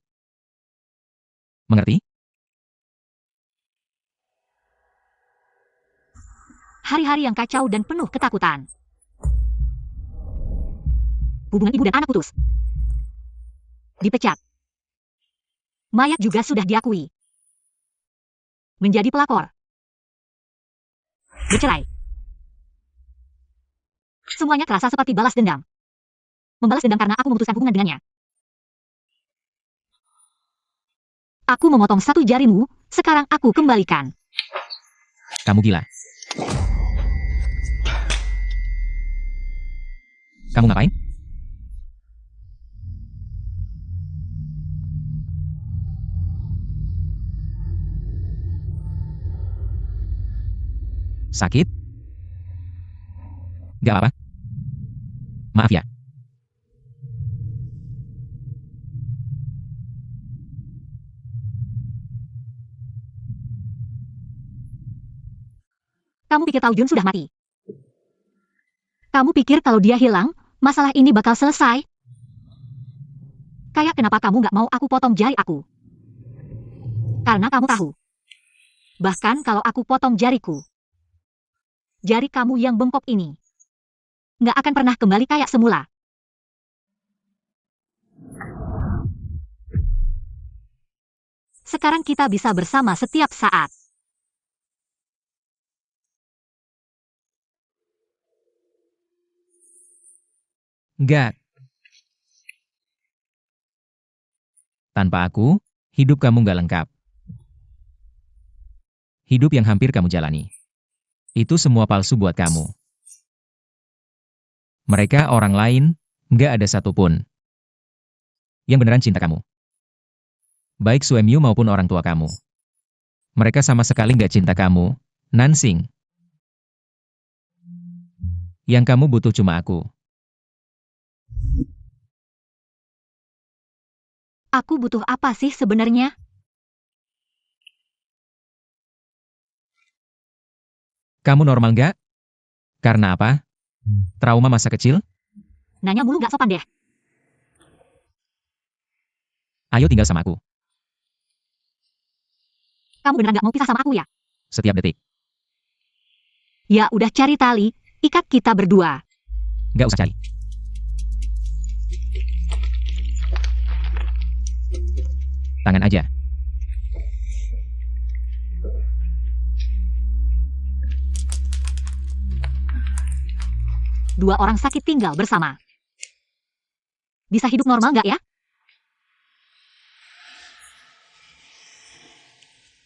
Mengerti? Hari-hari yang kacau dan penuh ketakutan. Hubungan ibu dan anak putus. Dipecat. Mayat juga sudah diakui. Menjadi pelakor. Bercerai. Semuanya terasa seperti balas dendam. Membalas dendam karena aku memutuskan hubungan dengannya. Aku memotong satu jarimu, sekarang aku kembalikan. Kamu gila. Kamu ngapain? Sakit? Gak apa-apa. Maaf ya. Kamu pikir Tao Jun sudah mati? Kamu pikir kalau dia hilang, masalah ini bakal selesai? Kayak kenapa kamu gak mau aku potong jari aku? Karena kamu tahu. Bahkan kalau aku potong jariku, jari kamu yang bengkok ini gak akan pernah kembali kayak semula. Sekarang kita bisa bersama setiap saat. Gak. Tanpa aku, hidup kamu gak lengkap. Hidup yang hampir kamu jalani. Itu semua palsu buat kamu. Mereka orang lain, gak ada satupun yang beneran cinta kamu. Baik Suemyu maupun orang tua kamu. Mereka sama sekali gak cinta kamu, Nansing. Yang kamu butuh cuma aku. Aku butuh apa sih sebenarnya? Kamu normal gak? Karena apa? Trauma masa kecil? Nanya mulu gak sopan deh. Ayo tinggal sama aku. Kamu beneran gak mau pisah sama aku ya? Setiap detik. Ya udah cari tali, ikat kita berdua. Gak usah cari. Tangan aja. Dua orang sakit tinggal bersama. Bisa hidup normal gak ya?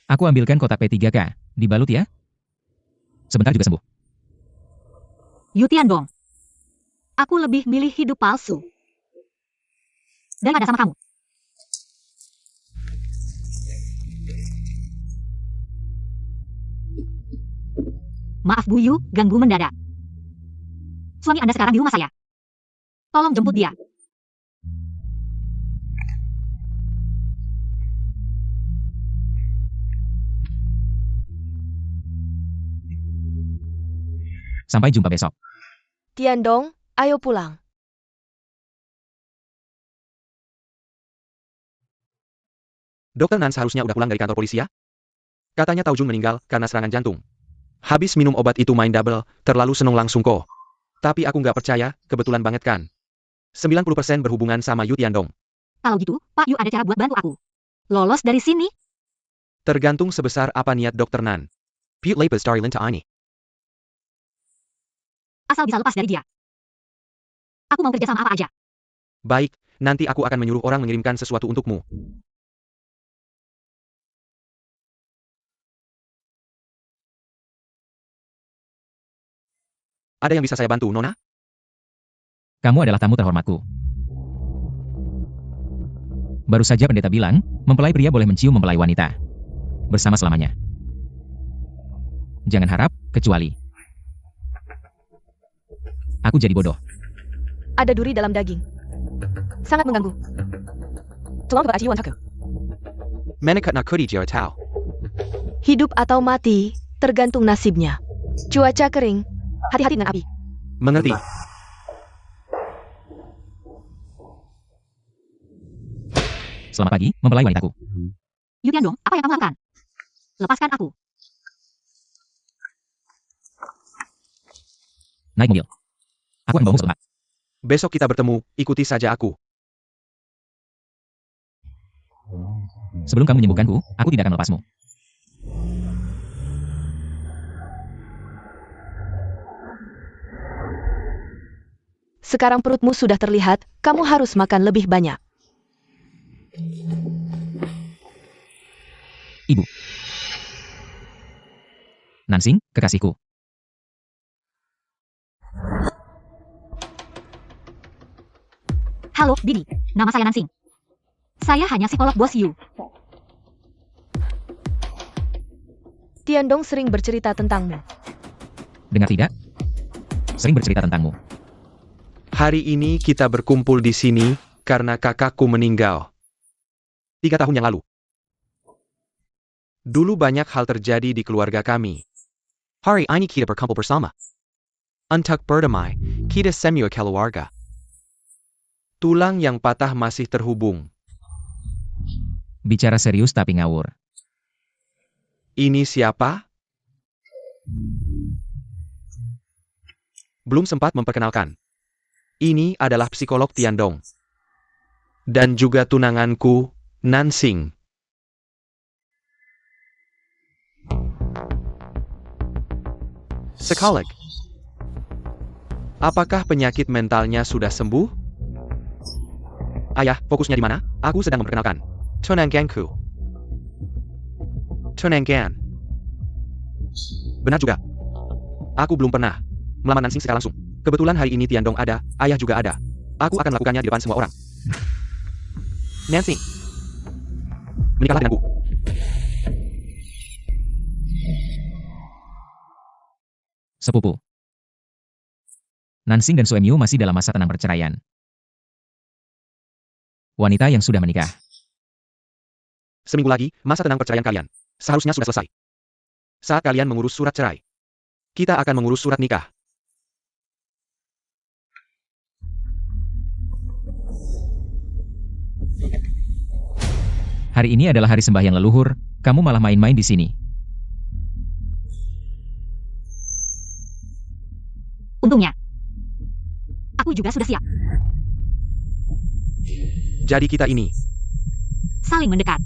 Aku ambilkan kotak P3K. Dibalut ya. Sebentar juga sembuh. Yu Tiandong. Aku lebih milih hidup palsu daripada sama kamu. Maaf Bu Yu, ganggu mendadak. Suami Anda sekarang di rumah saya. Tolong jemput dia. Sampai jumpa besok. Tiandong, ayo pulang. Dokter Nan seharusnya udah pulang dari kantor polisi ya? Katanya Tao Jun meninggal karena serangan jantung. Habis minum obat itu main double, terlalu seneng langsung kok. Tapi aku nggak percaya, kebetulan banget kan. 90% berhubungan sama Yu Tiandong. Kalau gitu, Pak Yu ada cara buat bantu aku. Lolos dari sini? Tergantung sebesar apa niat Dokter Nan. Pute lepes dari linta ini. Asal bisa lepas dari dia. Aku mau kerja sama apa aja. Baik, nanti aku akan menyuruh orang mengirimkan sesuatu untukmu. Ada yang bisa saya bantu, Nona? Kamu adalah tamu terhormatku. Baru saja pendeta bilang, mempelai pria boleh mencium mempelai wanita. Bersama selamanya. Jangan harap, kecuali. Aku jadi bodoh. Ada duri dalam daging. Sangat mengganggu. Tolong berarti wantaku. Menekat nakudi jaratau. Hidup atau mati, tergantung nasibnya. Cuaca kering. Hati-hati dengan api. Mengerti. Selamat pagi, mempelai wanitaku. Yu Tiandong, apa yang kamu lakukan? Lepaskan aku. Naik mobil. Aku akan bawamu setempat. Besok kita bertemu, ikuti saja aku. Sebelum kamu menyembuhkanku, aku tidak akan melepasmu. Sekarang perutmu sudah terlihat, kamu harus makan lebih banyak. Ibu. Nansing, kekasihku. Halo, Bibi. Nama saya Nansing. Saya hanya psikolog bos Yu. Tiandong sering bercerita tentangmu. Dengar tidak? Sering bercerita tentangmu. Hari ini kita berkumpul di sini karena kakakku meninggal. 3 tahun yang lalu. Dulu banyak hal terjadi di keluarga kami. Hari ini kita berkumpul bersama. Untuk berdamai, kita semua keluarga. Tulang yang patah masih terhubung. Bicara serius tapi ngawur. Ini siapa? Belum sempat memperkenalkan. Ini adalah psikolog Tiandong. Dan juga tunanganku, Nansing. Psikolog. Apakah penyakit mentalnya sudah sembuh? Ayah, fokusnya di mana? Aku sedang memperkenalkan. Tunanganku. Tunangan. Benar juga. Aku belum pernah melamar Nansing secara langsung. Kebetulan hari ini Tiandong ada, ayah juga ada. Aku akan melakukannya di depan semua orang. Nansing. Menikahlah denganku. Sepupu. Nansing dan Suemyu masih dalam masa tenang perceraian. Wanita yang sudah menikah. Seminggu lagi, masa tenang perceraian kalian. Seharusnya sudah selesai. Saat kalian mengurus surat cerai. Kita akan mengurus surat nikah. Hari ini adalah hari sembahyang leluhur, kamu malah main-main di sini. Untungnya. Aku juga sudah siap. Jadi kita ini. Saling mendekat.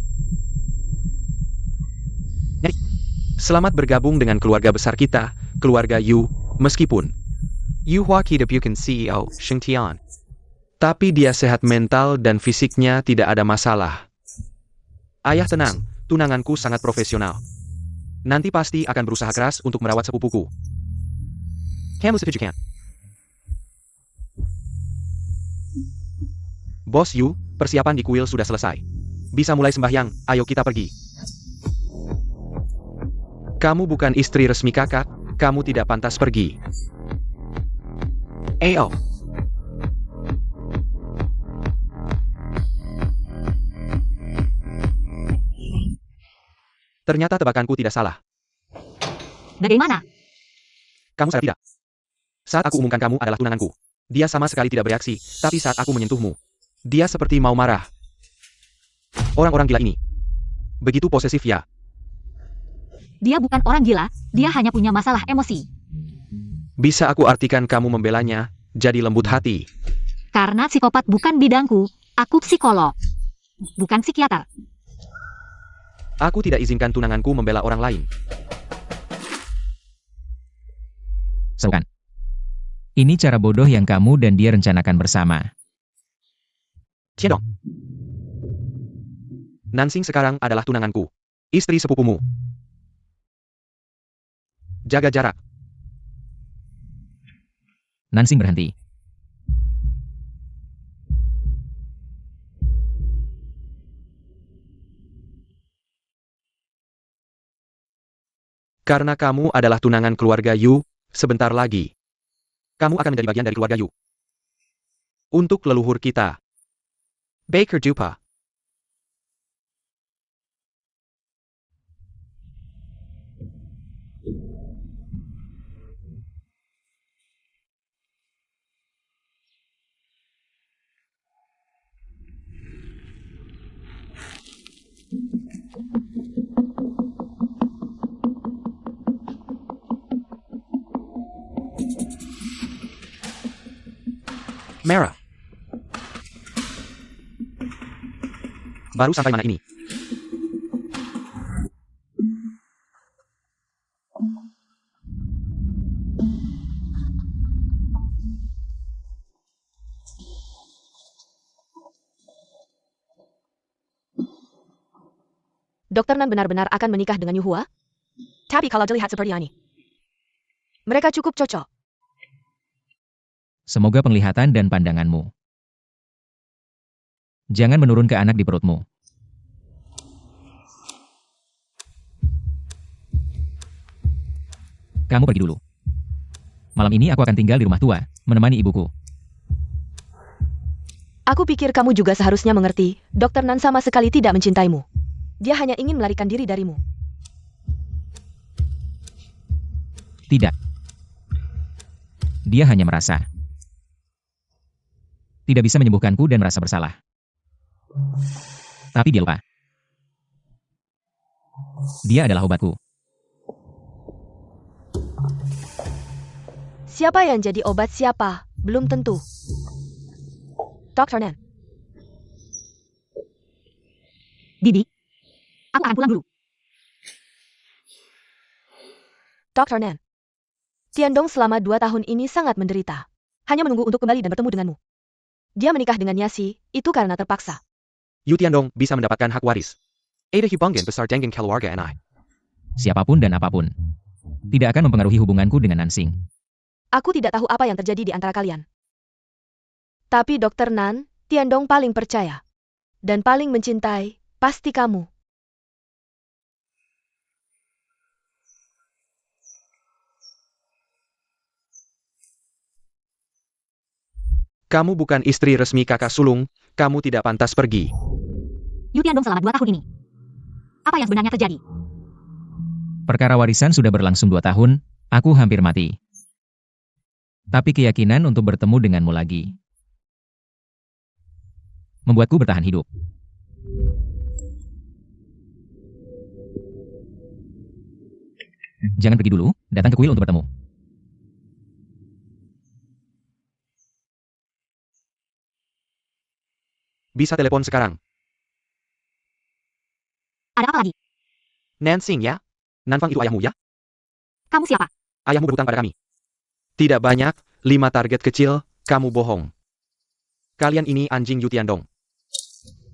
Selamat bergabung dengan keluarga besar kita, keluarga Yu, meskipun Yu Hua hidup bukan CEO, Sheng Tian. Tapi dia sehat mental dan fisiknya tidak ada masalah. Ayah tenang, tunanganku sangat profesional. Nanti pasti akan berusaha keras untuk merawat sepupuku. Kamu setuju kan? Bos Yu, persiapan di kuil sudah selesai. Bisa mulai sembahyang, ayo kita pergi. Kamu bukan istri resmi kakak, kamu tidak pantas pergi. Ayo. Ternyata tebakanku tidak salah. Bagaimana? Kamu sadar tidak? Saat aku umumkan kamu adalah tunanganku. Dia sama sekali tidak bereaksi, tapi saat aku menyentuhmu, dia seperti mau marah. Orang-orang gila ini. Begitu posesif ya. Dia bukan orang gila, dia hanya punya masalah emosi. Bisa aku artikan kamu membelanya, jadi lembut hati. Karena psikopat bukan bidangku, aku psikolog. Bukan psikiater. Aku tidak izinkan tunanganku membela orang lain. Serukan. Ini cara bodoh yang kamu dan dia rencanakan bersama. Tiandong. Nansing sekarang adalah tunanganku. Istri sepupumu. Jaga jarak. Nansing berhenti. Karena kamu adalah tunangan keluarga Yu, sebentar lagi. Kamu akan menjadi bagian dari keluarga Yu. Untuk leluhur kita. Baker Dupa. Merah. Baru sampai mana ini? Dokter Nan benar-benar akan menikah dengan Yuhua? Tapi kalau dilihat seperti ini, mereka cukup cocok. Semoga penglihatan dan pandanganmu. Jangan menurun ke anak di perutmu. Kamu pergi dulu. Malam ini aku akan tinggal di rumah tua, menemani ibuku. Aku pikir kamu juga seharusnya mengerti, Dokter Nan sama sekali tidak mencintaimu. Dia hanya ingin melarikan diri darimu. Tidak. Dia hanya merasa tidak bisa menyembuhkanku dan merasa bersalah. Tapi dia lupa. Dia adalah obatku. Siapa yang jadi obat siapa? Belum tentu. Dokter Nan. Bibi, aku akan pulang dulu. Dokter Nan. Tiandong selama 2 tahun ini sangat menderita. Hanya menunggu untuk kembali dan bertemu denganmu. Dia menikah dengan Nyasi, itu karena terpaksa. Yu Tiandong bisa mendapatkan hak waris. Ada hubungan besar dengan keluarga and I. Siapapun dan apapun tidak akan mempengaruhi hubunganku dengan Nansing. Aku tidak tahu apa yang terjadi di antara kalian. Tapi Dokter Nan, Tiandong paling percaya. Dan paling mencintai, pasti kamu. Kamu bukan istri resmi kakak sulung, kamu tidak pantas pergi. Yu Tiandong selama 2 tahun ini. Apa yang sebenarnya terjadi? Perkara warisan sudah berlangsung 2 tahun, aku hampir mati. Tapi keyakinan untuk bertemu denganmu lagi membuatku bertahan hidup. Jangan pergi dulu, datang ke kuil untuk bertemu. Bisa telepon sekarang. Ada apa lagi? Nansing ya? Nanfang itu ayahmu ya? Kamu siapa? Ayahmu berhutang pada kami. Tidak banyak, 5 target kecil, kamu bohong. Kalian ini anjing Yu Tiandong.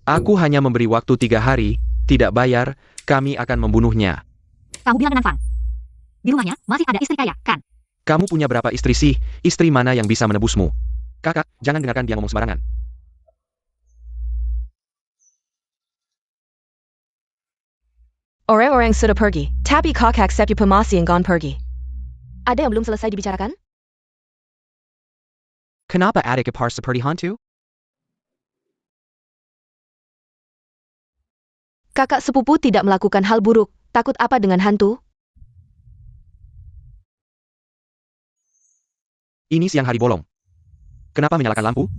Aku hanya memberi waktu 3 hari, tidak bayar, kami akan membunuhnya. Kamu bilang ke Nanfang. Di rumahnya masih ada istri kaya, kan? Kamu punya berapa istri sih? Istri mana yang bisa menebusmu? Kakak, jangan dengarkan dia ngomong sembarangan. Orang-orang sudah pergi, tapi kakak sepupu masih enggan pergi. Ada yang belum selesai dibicarakan? Kenapa adik ipar seperti hantu? Kakak sepupu tidak melakukan hal buruk, takut apa dengan hantu? Ini siang hari bolong. Kenapa menyalakan lampu?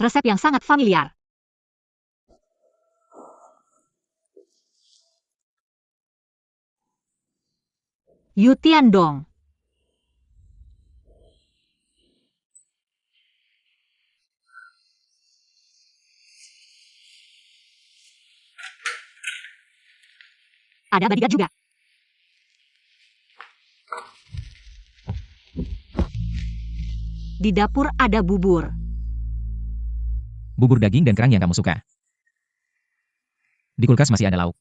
Resep yang sangat familiar. Yu Tiandong. Ada bodyguard juga. Di dapur ada bubur. Bubur daging dan kerang yang kamu suka. Di kulkas masih ada lauk.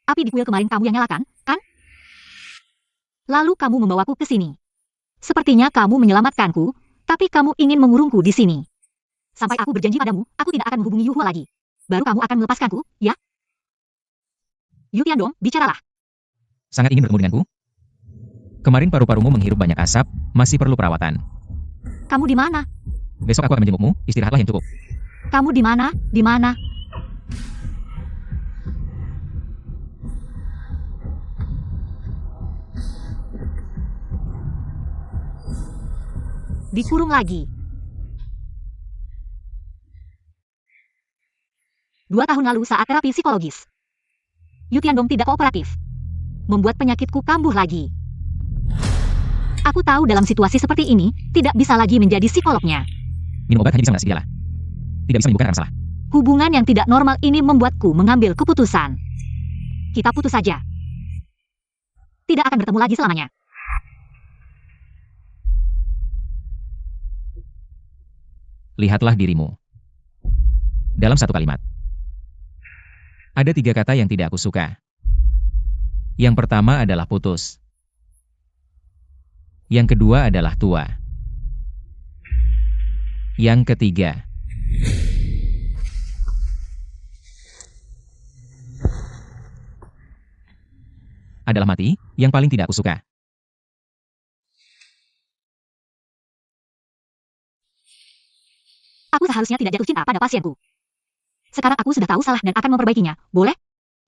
Api di kuil kemarin kamu yang nyalakan, kan? Lalu kamu membawaku ke sini. Sepertinya kamu menyelamatkanku, tapi kamu ingin mengurungku di sini. Sampai aku berjanji padamu, aku tidak akan menghubungi Yu Hua lagi. Baru kamu akan melepaskanku, ya? Yu Tiandong, bicaralah. Sangat ingin bertemu denganku? Kemarin paru-parumu menghirup banyak asap, masih perlu perawatan. Kamu di mana? Besok aku akan menjengukmu, istirahatlah yang cukup. Kamu di mana? Di mana? Dikurung lagi. 2 tahun lalu saat terapi psikologis. Yu Tiandong tidak kooperatif. Membuat penyakitku kambuh lagi. Aku tahu dalam situasi seperti ini, tidak bisa lagi menjadi psikolognya. Minum obat hanya bisa mengatasi gejala. Tidak bisa menyembuhkan akar masalah. Hubungan yang tidak normal ini membuatku mengambil keputusan. Kita putus saja. Tidak akan bertemu lagi selamanya. Lihatlah dirimu. Dalam satu kalimat. Ada 3 kata yang tidak aku suka. Yang pertama adalah putus. Yang kedua adalah tua. Yang ketiga adalah mati, yang paling tidak aku suka. Aku seharusnya tidak jatuh cinta pada pasienku. Sekarang aku sudah tahu salah dan akan memperbaikinya. Boleh?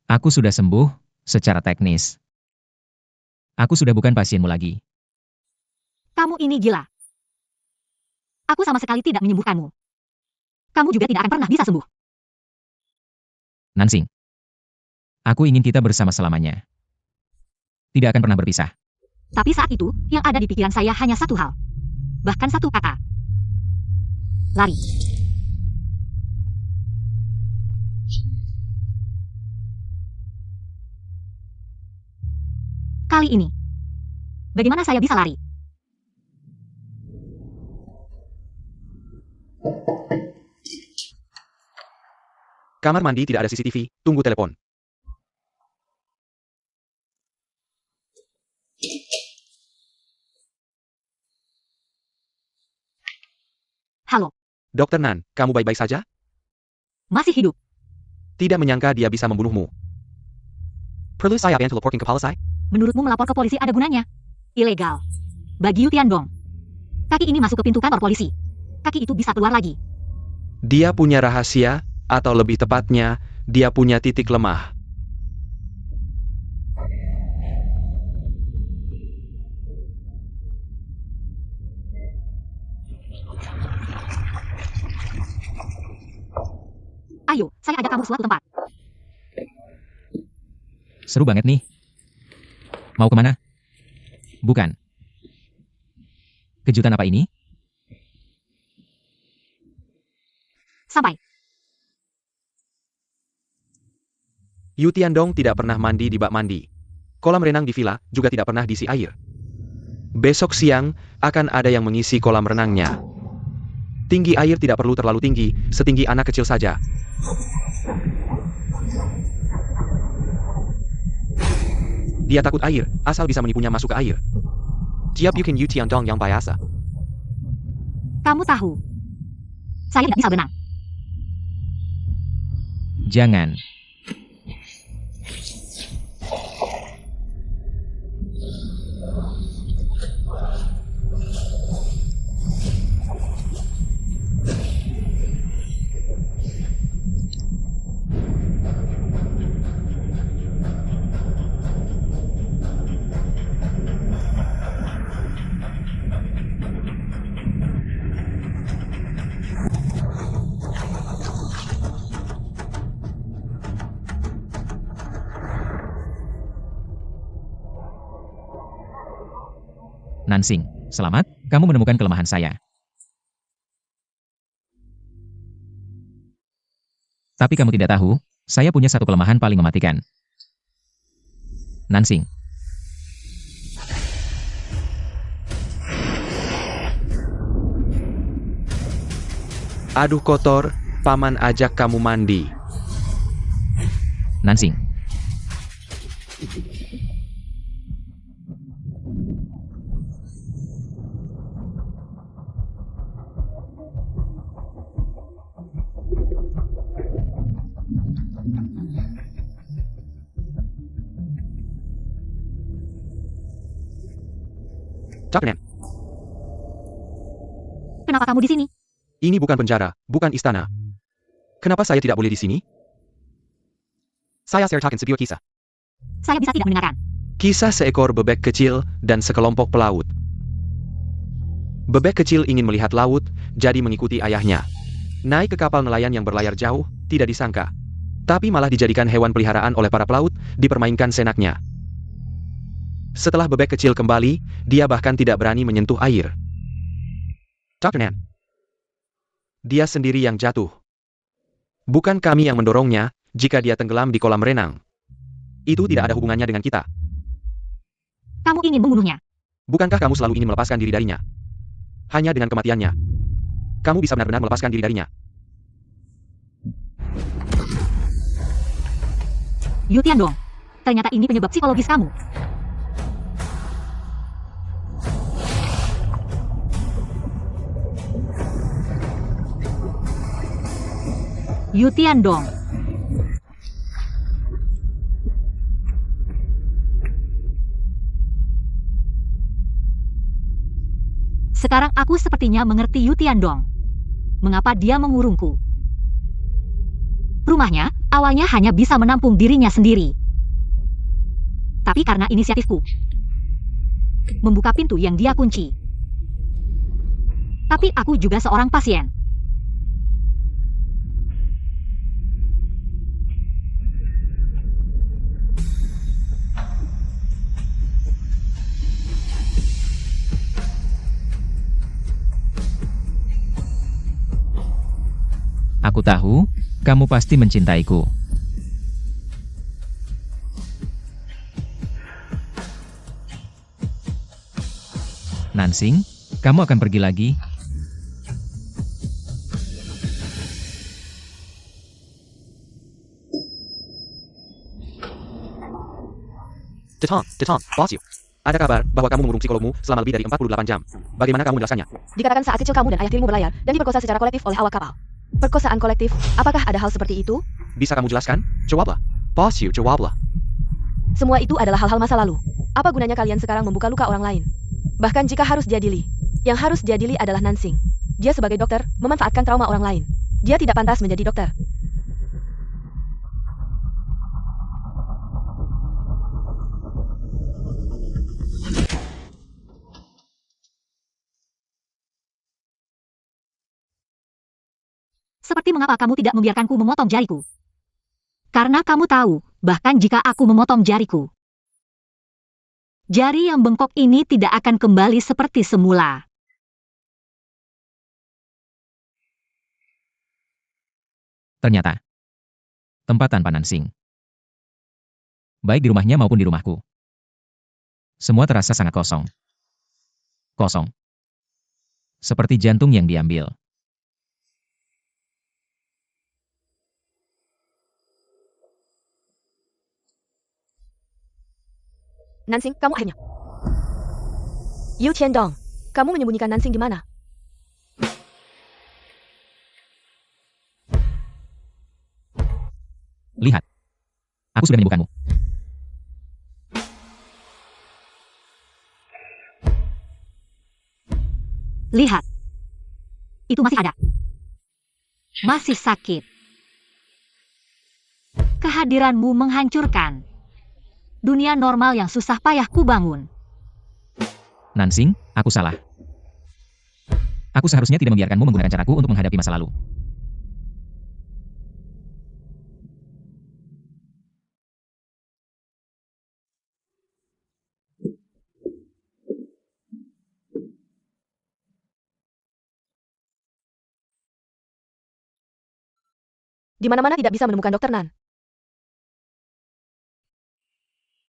Aku sudah sembuh secara teknis. Aku sudah bukan pasienmu lagi. Kamu ini gila. Aku sama sekali tidak menyembuhkanmu. Kamu juga tidak akan pernah bisa sembuh. Nansing. Aku ingin kita bersama selamanya. Tidak akan pernah berpisah. Tapi saat itu, yang ada di pikiran saya hanya satu hal. Bahkan satu kata. Lari. Kali ini, bagaimana saya bisa lari? Kamar mandi tidak ada CCTV, tunggu telepon. Halo, Dokter Nan, kamu baik-baik saja? masih hidup. Tidak menyangka dia bisa membunuhmu. Perlu saya bantu laporkan kepala saya? Menurutmu melapor ke polisi ada gunanya? Ilegal. Bagi Yu Tiandong. Kaki ini masuk ke pintu kantor polisi. Kaki itu bisa keluar lagi. Dia punya rahasia, atau lebih tepatnya, dia punya titik lemah. Ayo, saya ajak kamu ke suatu tempat. Seru banget nih. Mau kemana? Bukan. Kejutan apa ini? Sampai. Yu Tiandong tidak pernah mandi di bak mandi. Kolam renang di villa juga tidak pernah diisi air. Besok siang, akan ada yang mengisi kolam renangnya. Tinggi air tidak perlu terlalu tinggi, setinggi anak kecil saja. Dia takut air, asal bisa menipunya masuk ke air. Dia bikin Yu Tiandong yang biasa. Kamu tahu. Saya tidak bisa berenang. Jangan. Nansing, selamat, kamu menemukan kelemahan saya. Tapi kamu tidak tahu, saya punya satu kelemahan paling mematikan. Nansing. Aduh kotor, paman ajak kamu mandi. Nansing. Dr. Nan, Kenapa kamu di sini? ini bukan penjara, bukan istana. Kenapa saya tidak boleh di sini? Saya ceritakan sebuah kisah. Saya bisa tidak mendengarkan. Kisah seekor bebek kecil dan sekelompok pelaut. Bebek kecil ingin melihat laut, jadi mengikuti ayahnya. Naik ke kapal nelayan yang berlayar jauh, tidak disangka. Tapi malah dijadikan hewan peliharaan oleh para pelaut, dipermainkan senaknya. Setelah bebek kecil kembali, dia bahkan tidak berani menyentuh air. Dr. Nan. Dia sendiri yang jatuh. Bukan kami yang mendorongnya, jika dia tenggelam di kolam renang. Itu tidak ada hubungannya dengan kita. Kamu ingin membunuhnya. Bukankah kamu selalu ingin melepaskan diri darinya? Hanya dengan kematiannya, kamu bisa benar-benar melepaskan diri darinya. Yu Tiandong. Ternyata ini penyebab psikologis kamu. Yu Tiandong. Sekarang aku sepertinya mengerti Yu Tiandong. Mengapa dia mengurungku? Rumahnya awalnya hanya bisa menampung dirinya sendiri. Tapi karena inisiatifku, membuka pintu yang dia kunci. Tapi aku juga seorang pasien. Aku tahu, kamu pasti mencintaiku. Nansing, kamu akan pergi lagi? Detong, boss you. Ada kabar bahwa kamu mengurung psikologmu selama lebih dari 48 jam. Bagaimana kamu menjelaskannya? Dikatakan saat kecil kamu dan ayah tirimu berlayar dan diperkosa secara kolektif oleh awak kapal. Perkosaan kolektif, apakah ada hal seperti itu? Bisa kamu jelaskan? Jawablah. Boss you, jawablah. Semua itu adalah hal-hal masa lalu. Apa gunanya kalian sekarang membuka luka orang lain? Bahkan jika harus diadili. Yang harus diadili adalah Nansing. Dia sebagai dokter, memanfaatkan trauma orang lain. Dia tidak pantas menjadi dokter. Seperti mengapa kamu tidak membiarkanku memotong jariku? Karena kamu tahu, bahkan jika aku memotong jariku, jari yang bengkok ini tidak akan kembali seperti semula. Ternyata, tempat tanpa Nansing. Baik di rumahnya maupun di rumahku. Semua terasa sangat kosong. Kosong. Seperti jantung yang diambil. Nansing, kamu akhirnya. Yu Tiandong, kamu menyembunyikan Nansing di mana? Lihat. Aku sudah menyembuhkanmu. Lihat. Itu masih ada. Masih sakit. Kehadiranmu menghancurkan dunia normal yang susah payah kubangun. Nansing, aku salah. Aku seharusnya tidak membiarkanmu menggunakan caraku untuk menghadapi masa lalu. Di mana-mana tidak bisa menemukan Dr. Nan.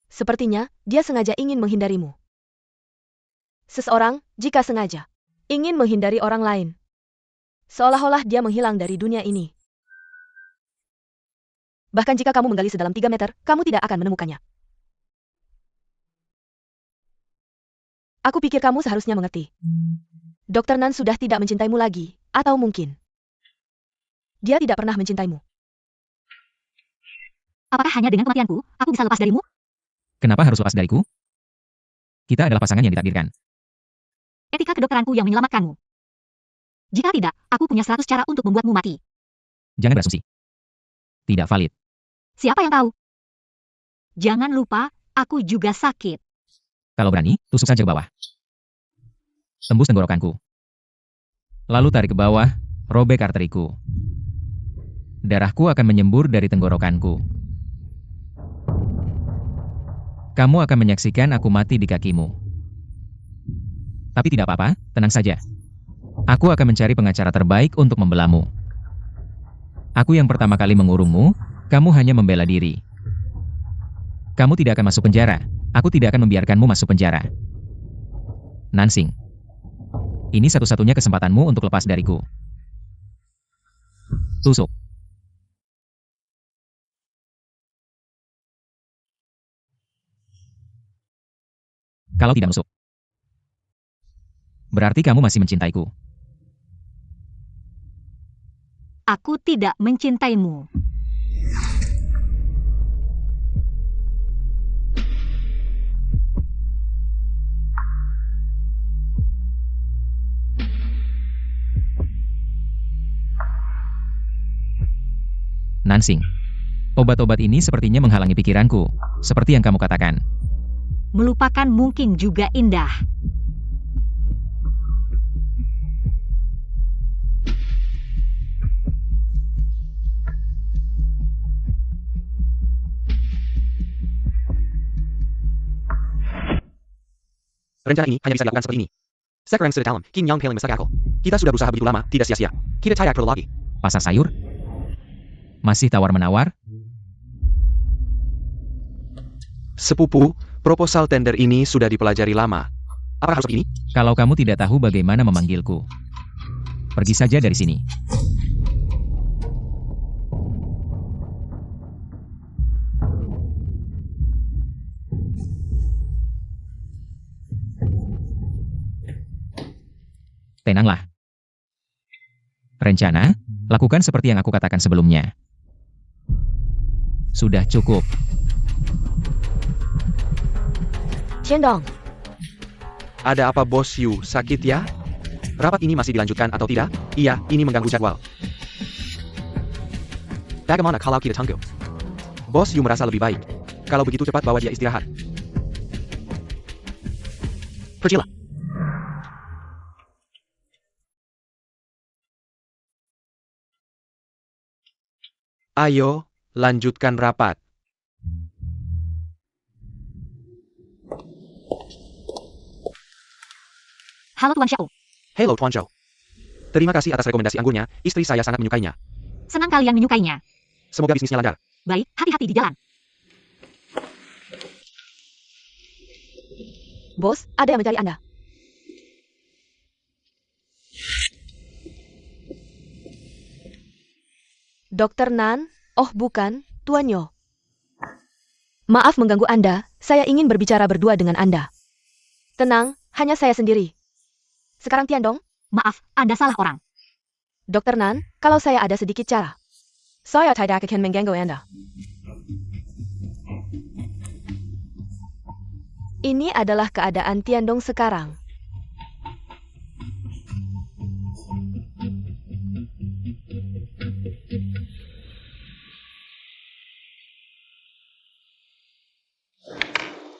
Sepertinya, dia sengaja ingin menghindarimu. Seseorang, jika sengaja, ingin menghindari orang lain. Seolah-olah dia menghilang dari dunia ini. Bahkan jika kamu menggali sedalam 3 meter, kamu tidak akan menemukannya. Aku pikir kamu seharusnya mengerti. Dr. Nan sudah tidak mencintaimu lagi, atau mungkin dia tidak pernah mencintaimu. Apakah hanya dengan kematianku, aku bisa lepas darimu? Kenapa harus lepas dariku? Kita adalah pasangan yang ditakdirkan. Etika kedokteranku yang menyelamatkanmu. Jika tidak, aku punya 100 cara untuk membuatmu mati. Jangan berasumsi. Tidak valid. Siapa yang tahu? Jangan lupa, aku juga sakit. Kalau berani, tusuk saja ke bawah. Tembus tenggorokanku. Lalu tarik ke bawah, robek arteriku. Darahku akan menyembur dari tenggorokanku. Kamu akan menyaksikan aku mati di kakimu. Tapi tidak apa-apa, tenang saja. Aku akan mencari pengacara terbaik untuk membelamu. Aku yang pertama kali mengurungmu, kamu hanya membela diri. Kamu tidak akan masuk penjara. Aku tidak akan membiarkanmu masuk penjara. Nansing. Ini satu-satunya kesempatanmu untuk lepas dariku. Tusuk. Kalau tidak nusuk, berarti kamu masih mencintaiku. Aku tidak mencintaimu. Nansing. Obat-obat ini sepertinya menghalangi pikiranku, seperti yang kamu katakan. Melupakan mungkin juga indah. Rencana ini hanya bisa dilakukan seperti ini. Sekarang sudah dalam, King Yang paling besar akal. Kita sudah berusaha begitu lama, tidak sia-sia. Kita tidak perlu lagi. Pasar sayur? Masih tawar-menawar? Sepupu, proposal tender ini sudah dipelajari lama. Apakah harus begini? Kalau kamu tidak tahu bagaimana memanggilku, pergi saja dari sini. Tenanglah. Rencana, lakukan seperti yang aku katakan sebelumnya. Sudah cukup. Tiandong, Ada apa Bos Yu, sakit ya? Rapat ini masih dilanjutkan atau tidak? Iya, ini mengganggu jadwal. Bagaimana kalau kita tunggu? Bos Yu merasa lebih baik. Kalau begitu cepat bawa dia istirahat. Pergilah. Ayo, lanjutkan rapat. Halo Tuan Xiao. Hello Tuan Zhou. Terima kasih atas rekomendasi anggurnya, istri saya sangat menyukainya. Senang kalian menyukainya. Semoga bisnisnya lancar. Baik, hati-hati di jalan. bos, ada yang mencari Anda. Dr. Nan? Oh bukan, Tuan Yo. Maaf mengganggu Anda, saya ingin berbicara berdua dengan Anda. Tenang, hanya saya sendiri. Sekarang Tiandong, Maaf, Anda salah orang. Dr. Nan, kalau saya ada sedikit cara. Saya tidak akan mengganggu Anda. Ini adalah keadaan Tiandong sekarang.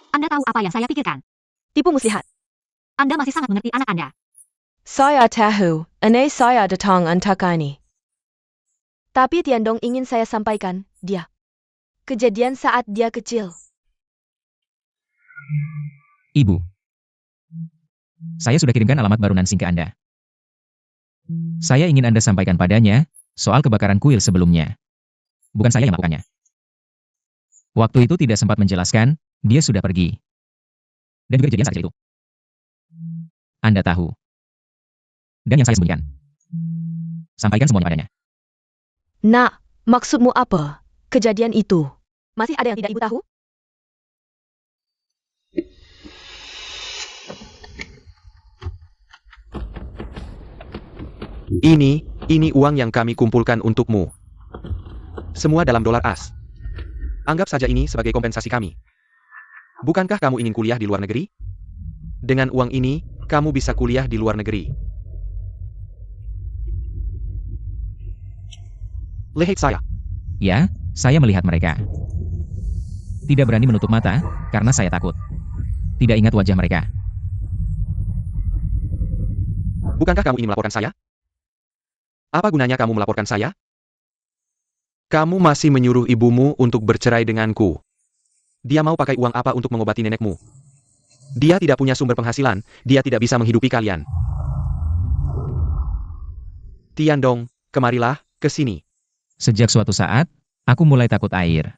Anda tahu apa yang saya pikirkan. Tipu muslihat. Anda masih sangat mengerti anak Anda. Saya tahu, ini saya datang untuk ini. Tapi Tiandong ingin saya sampaikan, dia. Kejadian saat dia kecil. Ibu. Saya sudah kirimkan alamat baru Nansing ke Anda. Saya ingin Anda sampaikan padanya, soal kebakaran kuil sebelumnya. Bukan saya yang melakukannya. Waktu itu tidak sempat menjelaskan, dia sudah pergi. Dan juga kejadian saat kecil itu. Anda tahu. Dan yang saya sembunyikan. Sampaikan semuanya padanya. Nak, maksudmu apa? Kejadian itu. Masih ada yang tidak ibu tahu? Ini uang yang kami kumpulkan untukmu. Semua dalam dolar as. Anggap saja ini sebagai kompensasi kami. Bukankah kamu ingin kuliah di luar negeri? Dengan uang ini, kamu bisa kuliah di luar negeri. Lihat saya. Ya, saya melihat mereka. Tidak berani menutup mata, karena saya takut. Tidak ingat wajah mereka. Bukankah kamu ingin melaporkan saya? Apa gunanya kamu melaporkan saya? Kamu masih menyuruh ibumu untuk bercerai denganku. Dia mau pakai uang apa untuk mengobati nenekmu? Dia tidak punya sumber penghasilan, dia tidak bisa menghidupi kalian. Tiandong, kemarilah, ke sini. Sejak suatu saat, aku mulai takut air.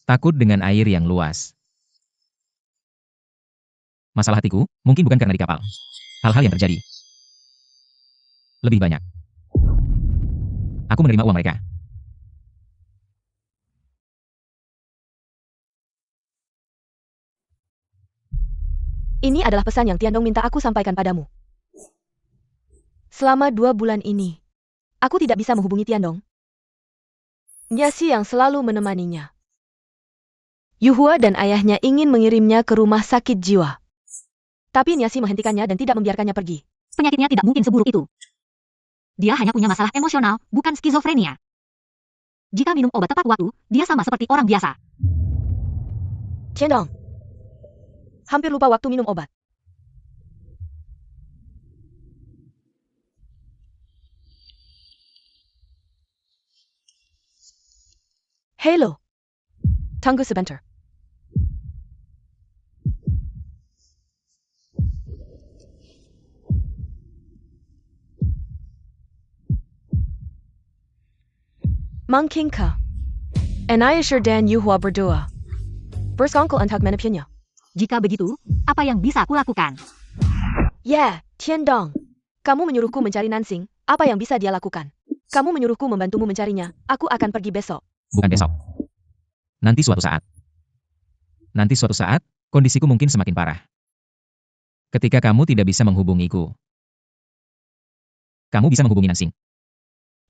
Takut dengan air yang luas. Masalah hatiku, mungkin bukan karena di kapal. Hal-hal yang terjadi. Lebih banyak. Aku menerima uang mereka. Ini adalah pesan yang Tiandong minta aku sampaikan padamu. Selama 2 bulan ini, aku tidak bisa menghubungi Tiandong. Nyasi yang selalu menemaninya. Yuhua dan ayahnya ingin mengirimnya ke rumah sakit jiwa. Tapi Nyasi menghentikannya dan tidak membiarkannya pergi. Penyakitnya tidak mungkin seburuk itu. Dia hanya punya masalah emosional, bukan skizofrenia. Jika minum obat tepat waktu, dia sama seperti orang biasa. Tiandong. Hampir lupa waktu minum obat. Halo. Tunggu sebentar. Mungkinkah? Anayasher dan Yuhua berdua bersekongkol untuk menepinnya. Jika begitu, apa yang bisa aku lakukan? Ya, Tiandong. Kamu menyuruhku mencari Nansing. Apa yang bisa dia lakukan? Kamu menyuruhku membantumu mencarinya. Aku akan pergi besok. Bukan besok. Nanti suatu saat. Nanti suatu saat, kondisiku mungkin semakin parah. Ketika kamu tidak bisa menghubungiku. Kamu bisa menghubungi Nansing.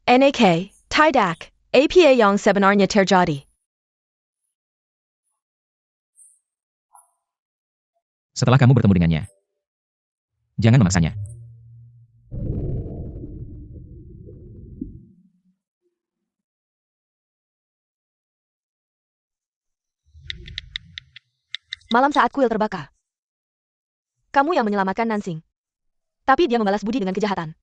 NAK, tidak. APA yang sebenarnya terjadi. Setelah kamu bertemu dengannya. Jangan memaksanya. Malam saat kuil terbakar. Kamu yang menyelamatkan Nansing. Tapi dia membalas budi dengan kejahatan.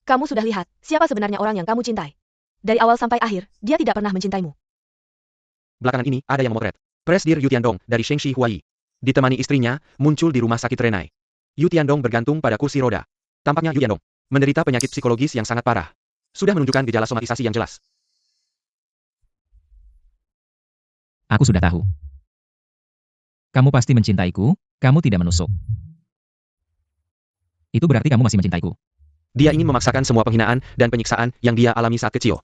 Kamu sudah lihat siapa sebenarnya orang yang kamu cintai. Dari awal sampai akhir, dia tidak pernah mencintaimu. Belakangan ini, ada yang memotret. Presdir Yu Tiandong, dari Shengxi Huai. Ditemani istrinya, muncul di rumah sakit Renai. Yu Tiandong bergantung pada kursi roda. Tampaknya Yu Tiandong menderita penyakit psikologis yang sangat parah. Sudah menunjukkan gejala somatisasi yang jelas. Aku sudah tahu. Kamu pasti mencintaiku, kamu tidak menusuk. Itu berarti kamu masih mencintaiku. Dia ingin memaksakan semua penghinaan dan penyiksaan yang dia alami saat kecil.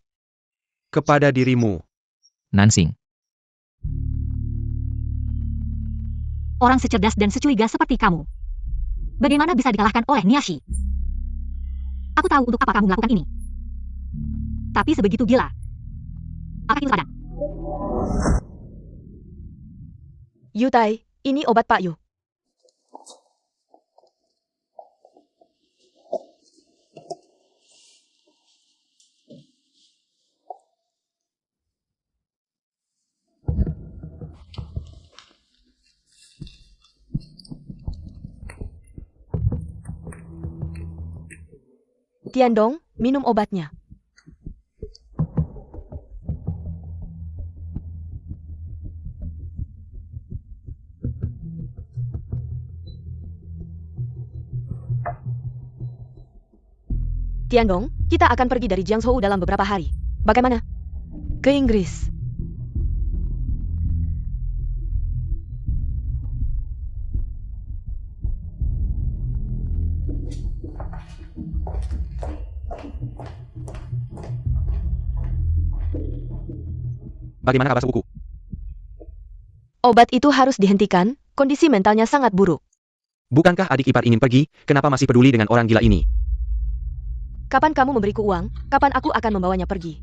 Kepada dirimu. Nansing. Orang secerdas dan securiga seperti kamu. Bagaimana bisa dikalahkan oleh Nyashi? Aku tahu untuk apa kamu melakukan ini. Tapi sebegitu gila. Apakah itu sadar? Yutai, ini obat Pak Yu. Tiandong, minum obatnya. Tiandong, kita akan pergi dari Jiangzhou dalam beberapa hari. Bagaimana? Ke Inggris. Bagaimana kabar sepupuku? Obat itu harus dihentikan, kondisi mentalnya sangat buruk. Bukankah adik ipar ingin pergi, kenapa masih peduli dengan orang gila ini? Kapan kamu memberiku uang, kapan aku akan membawanya pergi.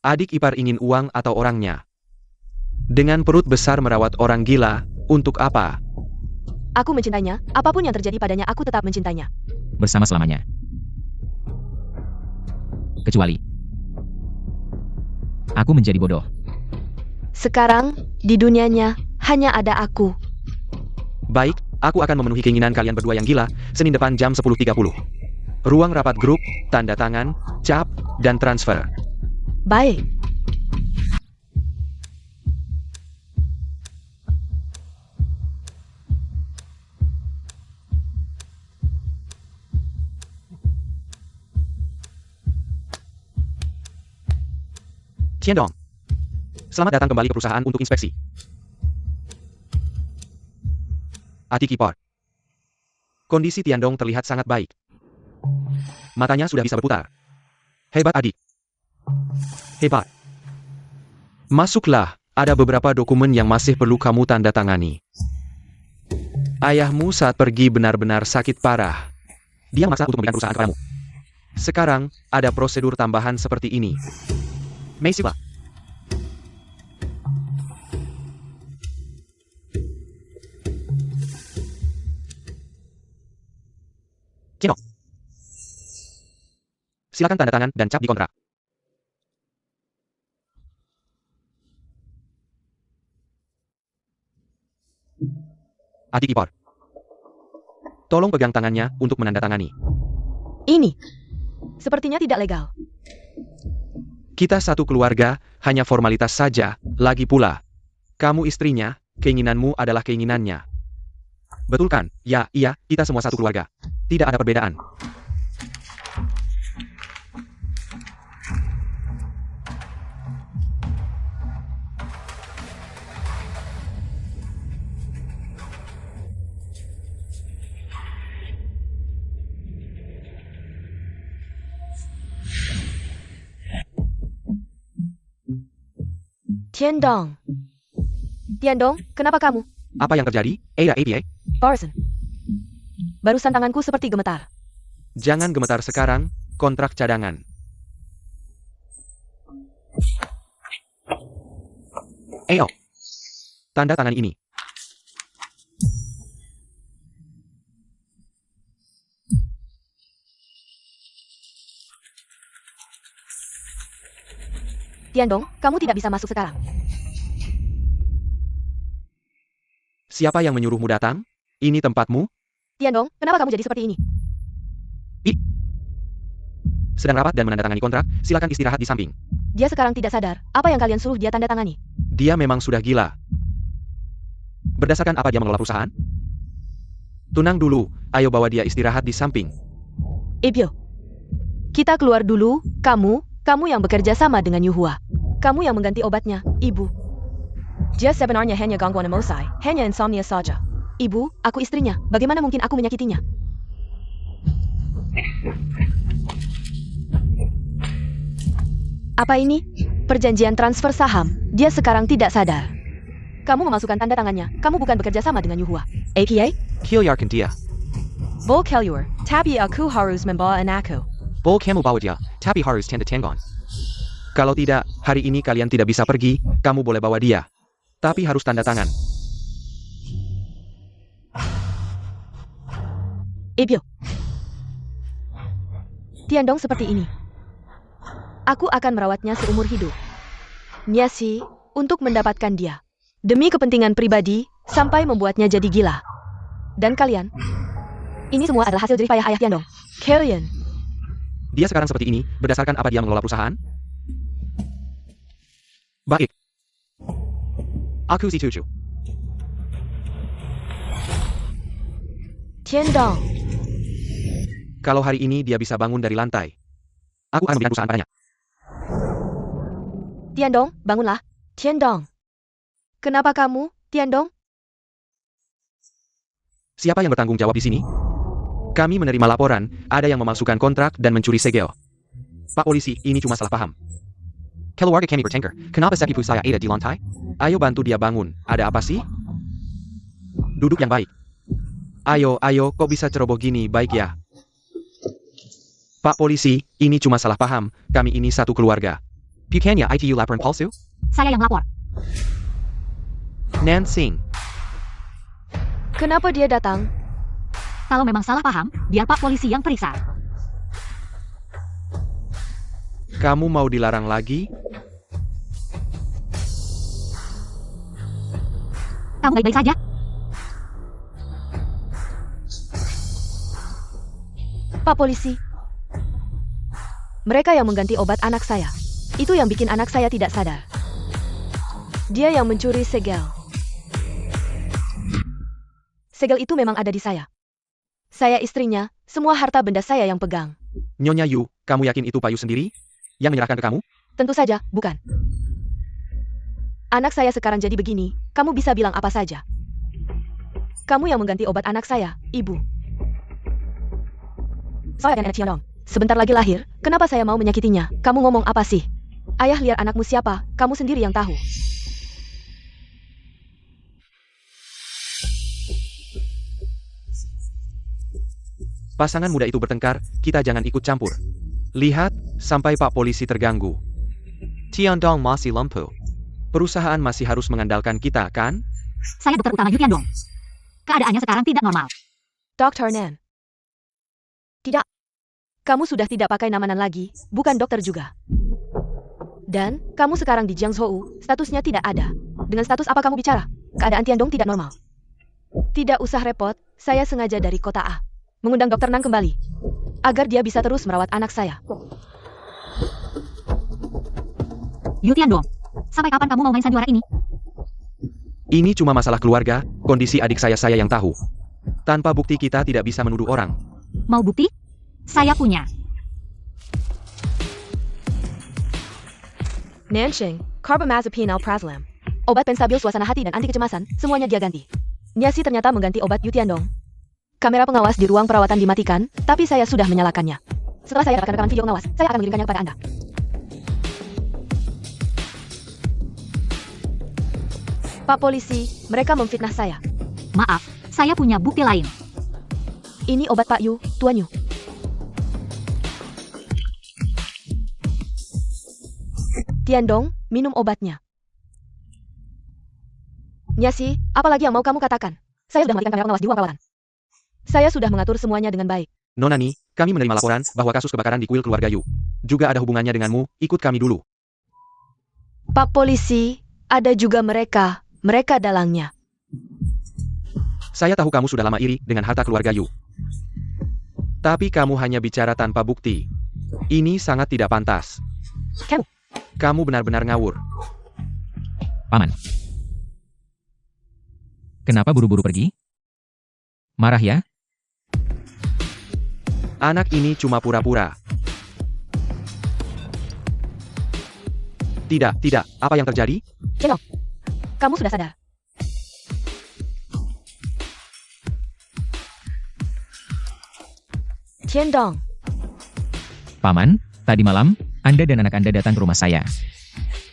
Adik ipar ingin uang atau orangnya? Dengan perut besar merawat orang gila, untuk apa? Aku mencintainya, apapun yang terjadi padanya aku tetap mencintainya. Bersama selamanya. Kecuali aku menjadi bodoh. Sekarang, di dunianya, hanya ada aku. Baik, aku akan memenuhi keinginan kalian berdua yang gila, Senin depan jam 10.30. Ruang rapat grup, tanda tangan, cap, dan transfer. Baik. Tiandong. Selamat datang kembali ke perusahaan untuk inspeksi. Adik ipar. Kondisi Tiandong terlihat sangat baik. Matanya sudah bisa berputar. Hebat adik. Hebat. Masuklah, ada beberapa dokumen yang masih perlu kamu tanda tangani. Ayahmu saat pergi benar-benar sakit parah. Dia memaksa untuk memberikan perusahaan kepadamu. Sekarang, ada prosedur tambahan seperti ini. Meisiwa. Cino. Silakan tanda tangan dan cap di kontrak. Adik ipar. Tolong pegang tangannya untuk menandatangani. Ini. Sepertinya tidak legal. Kita satu keluarga, hanya formalitas saja, lagi pula. Kamu istrinya, keinginanmu adalah keinginannya. Betul kan? Ya, iya, kita semua satu keluarga. Tidak ada perbedaan. Tiandong. Tiandong, kenapa kamu? Apa yang terjadi? APA? Barson. Barusan tanganku seperti gemetar. Jangan gemetar sekarang, kontrak cadangan. Ayo. Tanda tangan ini. Tiandong, kamu tidak bisa masuk sekarang. Siapa yang menyuruhmu datang? Ini tempatmu? Tiandong, kenapa kamu jadi seperti ini? Sedang rapat dan menandatangani kontrak, silakan istirahat di samping. Dia sekarang tidak sadar. Apa yang kalian suruh dia tanda tangani? Dia memang sudah gila. Berdasarkan apa dia mengelola perusahaan? Tunang dulu, ayo bawa dia istirahat di samping. Ibyo. Kita keluar dulu, kamu yang bekerja sama dengan Yuhua. Kamu yang mengganti obatnya, Ibu. Dia sebenarnya hanya gangguan emosi, hanya insomnia saja. Ibu, aku istrinya, bagaimana mungkin aku menyakitinya? Apa ini? Perjanjian transfer saham, dia sekarang tidak sadar. Kamu memasukkan tanda tangannya, kamu bukan bekerja sama dengan Yuhua. APA? Kiyoyarkan dia. Vol Kelyur, tapi aku harus membawa anakku. Boleh kamu bawa dia, tapi harus tanda tangan. Kalau tidak, hari ini kalian tidak bisa pergi, kamu boleh bawa dia. Tapi harus tanda tangan. Ibyo. Tiandong seperti ini. Aku akan merawatnya seumur hidup. Niasi, untuk mendapatkan dia. Demi kepentingan pribadi, sampai membuatnya jadi gila. Dan kalian, ini semua adalah hasil jerih payah ayah Tiandong. Kalian. Dia sekarang seperti ini, berdasarkan apa dia mengelola perusahaan? Baik. Aku setuju. Tiandong, Kalau hari ini dia bisa bangun dari lantai, aku akan memberikan perusahaan padanya. Tiandong, bangunlah. Tiandong. Kenapa kamu, Tiandong? Siapa yang bertanggung jawab di sini? Kami menerima laporan, ada yang memalsukan kontrak dan mencuri segel. Pak polisi, ini cuma salah paham. Keluarga kami bertengkar, kenapa sekipu saya ada di lantai? Ayo bantu dia bangun, ada apa sih? Duduk yang baik. Ayo, kok bisa ceroboh gini, baik ya? Pak polisi, ini cuma salah paham, kami ini satu keluarga. Bukannya ITU laporan palsu? Saya yang lapor. Nansing, Kenapa dia datang? Kalau memang salah paham, biar Pak polisi yang periksa. kamu mau dilarang lagi? Kamu baik-baik saja? Pak polisi. Mereka yang mengganti obat anak saya. Itu yang bikin anak saya tidak sadar. Dia yang mencuri segel. Segel itu memang ada di saya. Saya istrinya, semua harta benda saya yang pegang. Nyonya Yu, kamu yakin itu Payu sendiri? Yang menyerahkan ke kamu? Tentu saja, bukan. Anak saya sekarang jadi begini, kamu bisa bilang apa saja. Kamu yang mengganti obat anak saya, ibu. Saya anak Tiandong. Sebentar lagi lahir, kenapa saya mau menyakitinya? Kamu ngomong apa sih? Ayah liar anakmu siapa, kamu sendiri yang tahu. Pasangan muda itu bertengkar, kita jangan ikut campur. Lihat, sampai Pak polisi terganggu. Tiandong masih lumpuh. Perusahaan masih harus mengandalkan kita, kan? Saya dokter utama Yu Tiandong. Keadaannya sekarang tidak normal. Dr. Nan. Tidak. Kamu sudah tidak pakai nama Nan lagi, bukan dokter juga. Dan, kamu sekarang di Jiangzhou, statusnya tidak ada. Dengan status apa kamu bicara? Keadaan Tiandong tidak normal. Tidak usah repot, saya sengaja dari kota A. Mengundang Dr. Nan kembali. Agar dia bisa terus merawat anak saya. Yu Tiandong, sampai kapan kamu mau main sandiwara ini? Ini cuma masalah keluarga, kondisi adik saya yang tahu. Tanpa bukti kita tidak bisa menuduh orang. Mau bukti? Saya punya. Nanshing, carbamazepine alprazolam. Obat penstabil suasana hati dan anti kecemasan, semuanya dia ganti. Nyasi ternyata mengganti obat Yu Tiandong. Kamera pengawas di ruang perawatan dimatikan, tapi saya sudah menyalakannya. Setelah saya dapatkan rekaman video pengawas, saya akan mengirimkannya kepada Anda. Pak polisi, mereka memfitnah saya. Maaf, saya punya bukti lain. Ini obat Pak Yu, Tuan Yu. Tiandong, minum obatnya. Nyasi, apalagi yang mau kamu katakan? Saya sudah mematikan kamera pengawas di ruang perawatan. Saya sudah mengatur semuanya dengan baik. Nonani, kami menerima laporan bahwa kasus kebakaran di kuil keluarga Yu juga ada hubungannya denganmu, ikut kami dulu. Pak polisi, ada juga mereka dalangnya. Saya tahu kamu sudah lama iri dengan harta keluarga Yu. Tapi kamu hanya bicara tanpa bukti. Ini sangat tidak pantas. Kamu benar-benar ngawur. Paman. Kenapa buru-buru pergi? Marah ya? Anak ini cuma pura-pura. Tidak, apa yang terjadi? Tiandong, kamu sudah sadar. Tiandong, Paman, tadi malam, Anda dan anak Anda datang ke rumah saya.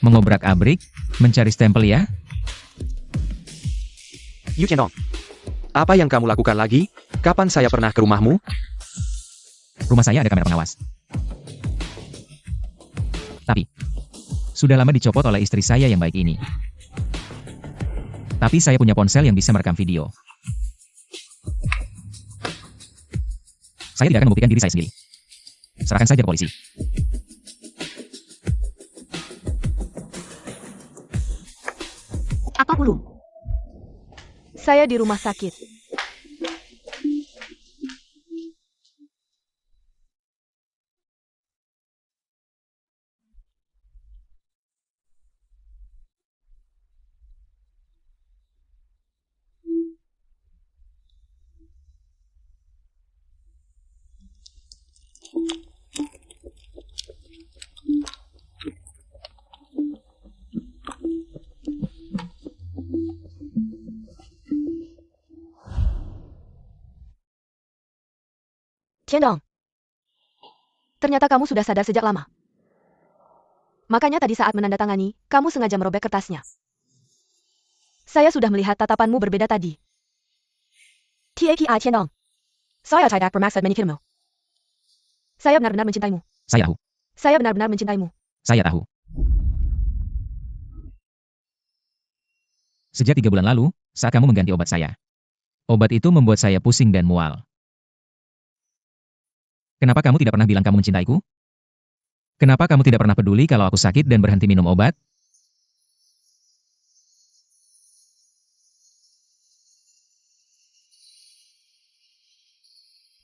Mengobrak-abrik, mencari stempel ya? Yu Tiandong, apa yang kamu lakukan lagi? Kapan saya pernah ke rumahmu? Rumah saya ada kamera pengawas. Tapi, sudah lama dicopot oleh istri saya yang baik ini. Tapi saya punya ponsel yang bisa merekam video. Saya tidak akan membuktikan diri saya sendiri. Serahkan saja ke polisi. Apa belum? saya di rumah sakit. Tiandong. Ternyata kamu sudah sadar sejak lama. Makanya tadi saat menandatangani, kamu sengaja merobek kertasnya. Saya sudah melihat tatapanmu berbeda tadi. T.A.K.I. Tiandong. Saya tidak bermaksud menyikirmu. Saya benar-benar mencintaimu. Saya tahu. Saya benar-benar mencintaimu. Saya tahu. Sejak 3 bulan lalu, saat kamu mengganti obat saya. Obat itu membuat saya pusing dan mual. Kenapa kamu tidak pernah bilang kamu mencintaiku? Kenapa kamu tidak pernah peduli kalau aku sakit dan berhenti minum obat?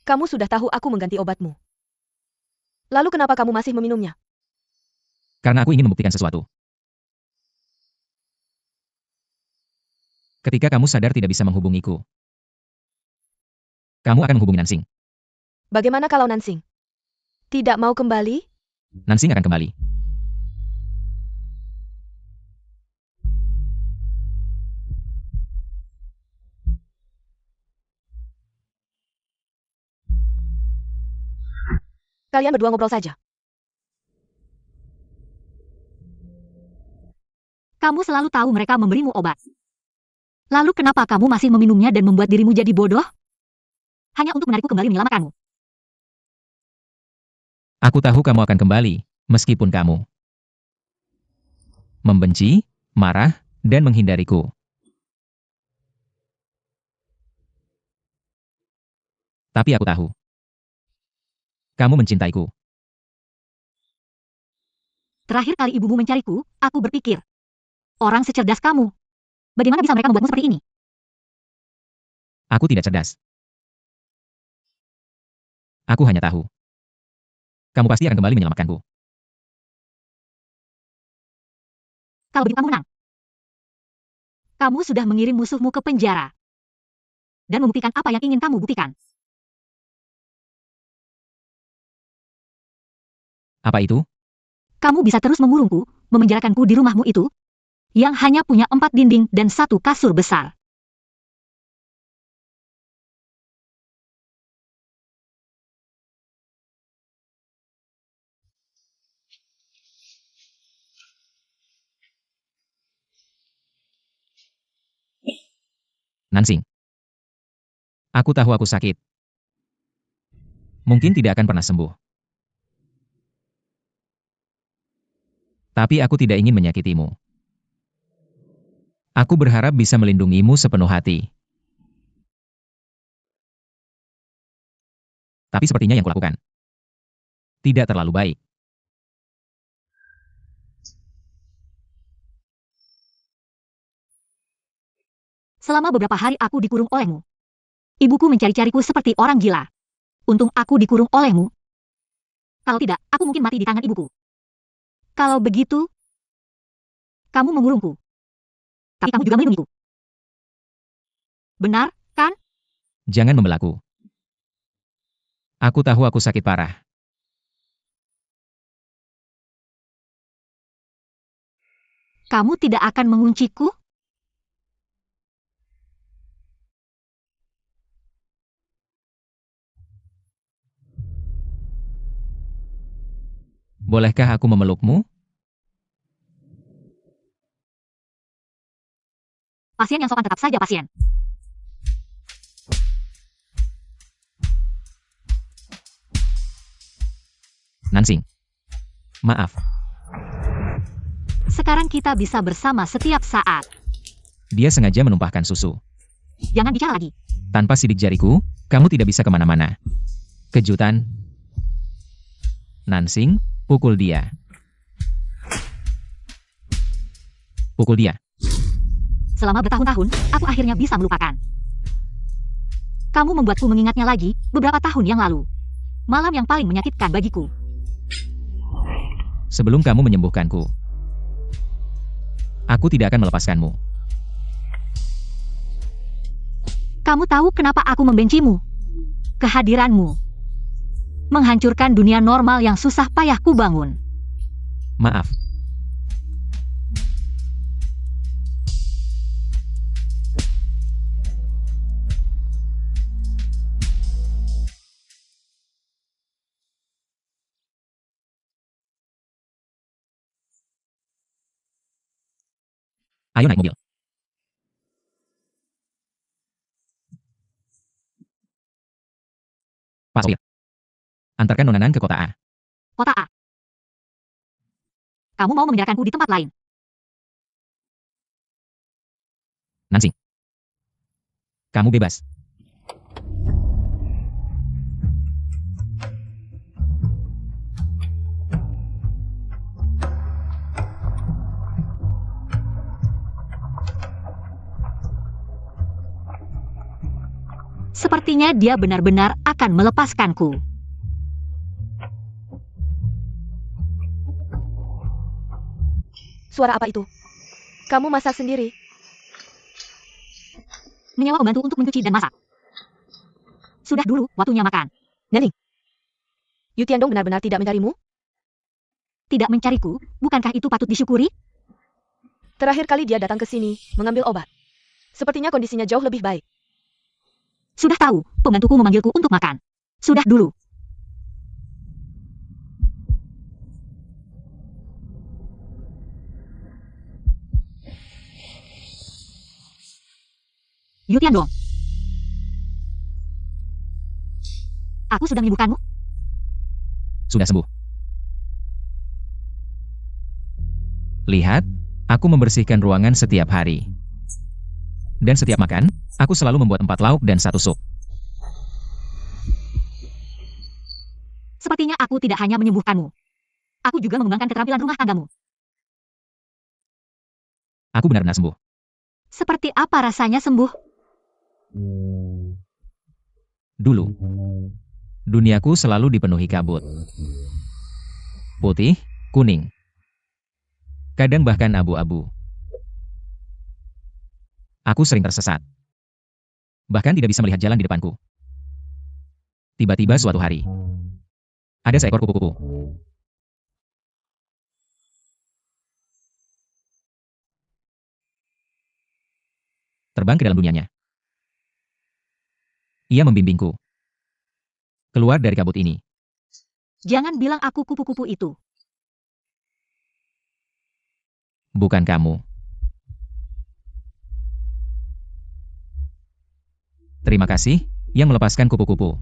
Kamu sudah tahu aku mengganti obatmu. Lalu kenapa kamu masih meminumnya? Karena aku ingin membuktikan sesuatu. Ketika kamu sadar tidak bisa menghubungiku, kamu akan menghubungi Nansing. Bagaimana kalau Nansing tidak mau kembali? Nansing akan kembali. Kalian berdua ngobrol saja. Kamu selalu tahu mereka memberimu obat. Lalu kenapa kamu masih meminumnya dan membuat dirimu jadi bodoh? Hanya untuk menarikku kembali menyelamatkanmu. Aku tahu kamu akan kembali, meskipun kamu membenci, marah, dan menghindariku. Tapi aku tahu. Kamu mencintaiku. Terakhir kali ibumu mencariku, aku berpikir. Orang secerdas kamu. Bagaimana bisa mereka membuatmu seperti ini? Aku tidak cerdas. Aku hanya tahu. Kamu pasti akan kembali menyelamatkanku. Kalau begitu kamu menang. Kamu sudah mengirim musuhmu ke penjara. Dan membuktikan apa yang ingin kamu buktikan. Apa itu? Kamu bisa terus mengurungku, memenjarakanku di rumahmu itu, yang hanya punya 4 dinding dan 1 kasur besar. Nansing. Aku tahu aku sakit. Mungkin tidak akan pernah sembuh. Tapi aku tidak ingin menyakitimu. Aku berharap bisa melindungimu sepenuh hati. Tapi sepertinya yang kulakukan tidak terlalu baik. Selama beberapa hari aku dikurung olehmu. Ibuku mencari-cariku seperti orang gila. Untung aku dikurung olehmu. Kalau tidak, aku mungkin mati di tangan ibuku. Kalau begitu, kamu mengurungku. Tapi kamu juga melindungiku. Benar, kan? Jangan membelaku. Aku tahu aku sakit parah. Kamu tidak akan mengunciku? Bolehkah aku memelukmu? Pasien yang sopan tetap saja pasien. Nansing. Maaf. Sekarang kita bisa bersama setiap saat. Dia sengaja menumpahkan susu. Jangan bicara lagi. Tanpa sidik jariku, kamu tidak bisa kemana-mana. Kejutan. Nansing, pukul dia. Pukul dia. Selama bertahun-tahun, aku akhirnya bisa melupakan. Kamu membuatku mengingatnya lagi, beberapa tahun yang lalu. Malam yang paling menyakitkan bagiku. Sebelum kamu menyembuhkanku, aku tidak akan melepaskanmu. Kamu tahu kenapa aku membencimu? Kehadiranmu. menghancurkan dunia normal yang susah payah kubangun. Maaf. Ayo naik mobil. Pak sopir. Antarkan Nonanan ke kota A. Kota A. Kamu mau memindahkanku di tempat lain. Nancy. Kamu bebas. Sepertinya dia benar-benar akan melepaskanku. Suara apa itu? Kamu masak sendiri? Menyewa pembantu untuk mencuci dan masak. Sudah dulu, waktunya makan. Nening. Yu Tiandong benar-benar tidak mencarimu? Tidak mencariku, bukankah itu patut disyukuri? Terakhir kali dia datang ke sini, mengambil obat. Sepertinya kondisinya jauh lebih baik. Sudah tahu, pembantuku memanggilku untuk makan. Sudah dulu. Yu Tiandong. Aku sudah menyembuhkanmu? Sudah sembuh. Lihat, aku membersihkan ruangan setiap hari. Dan setiap makan, aku selalu membuat 4 lauk dan 1 sup. Sepertinya aku tidak hanya menyembuhkanmu. Aku juga mengembangkan keterampilan rumah tanggamu. Aku benar-benar sembuh. Seperti apa rasanya sembuh? Dulu, duniaku selalu dipenuhi kabut. Putih, kuning. Kadang bahkan abu-abu. Aku sering tersesat. Bahkan tidak bisa melihat jalan di depanku. Tiba-tiba suatu hari, ada seekor kupu-kupu. Terbang ke dalam dunianya. Ia membimbingku keluar dari kabut ini. Jangan bilang aku kupu-kupu itu. Bukan kamu. Terima kasih yang melepaskan kupu-kupu.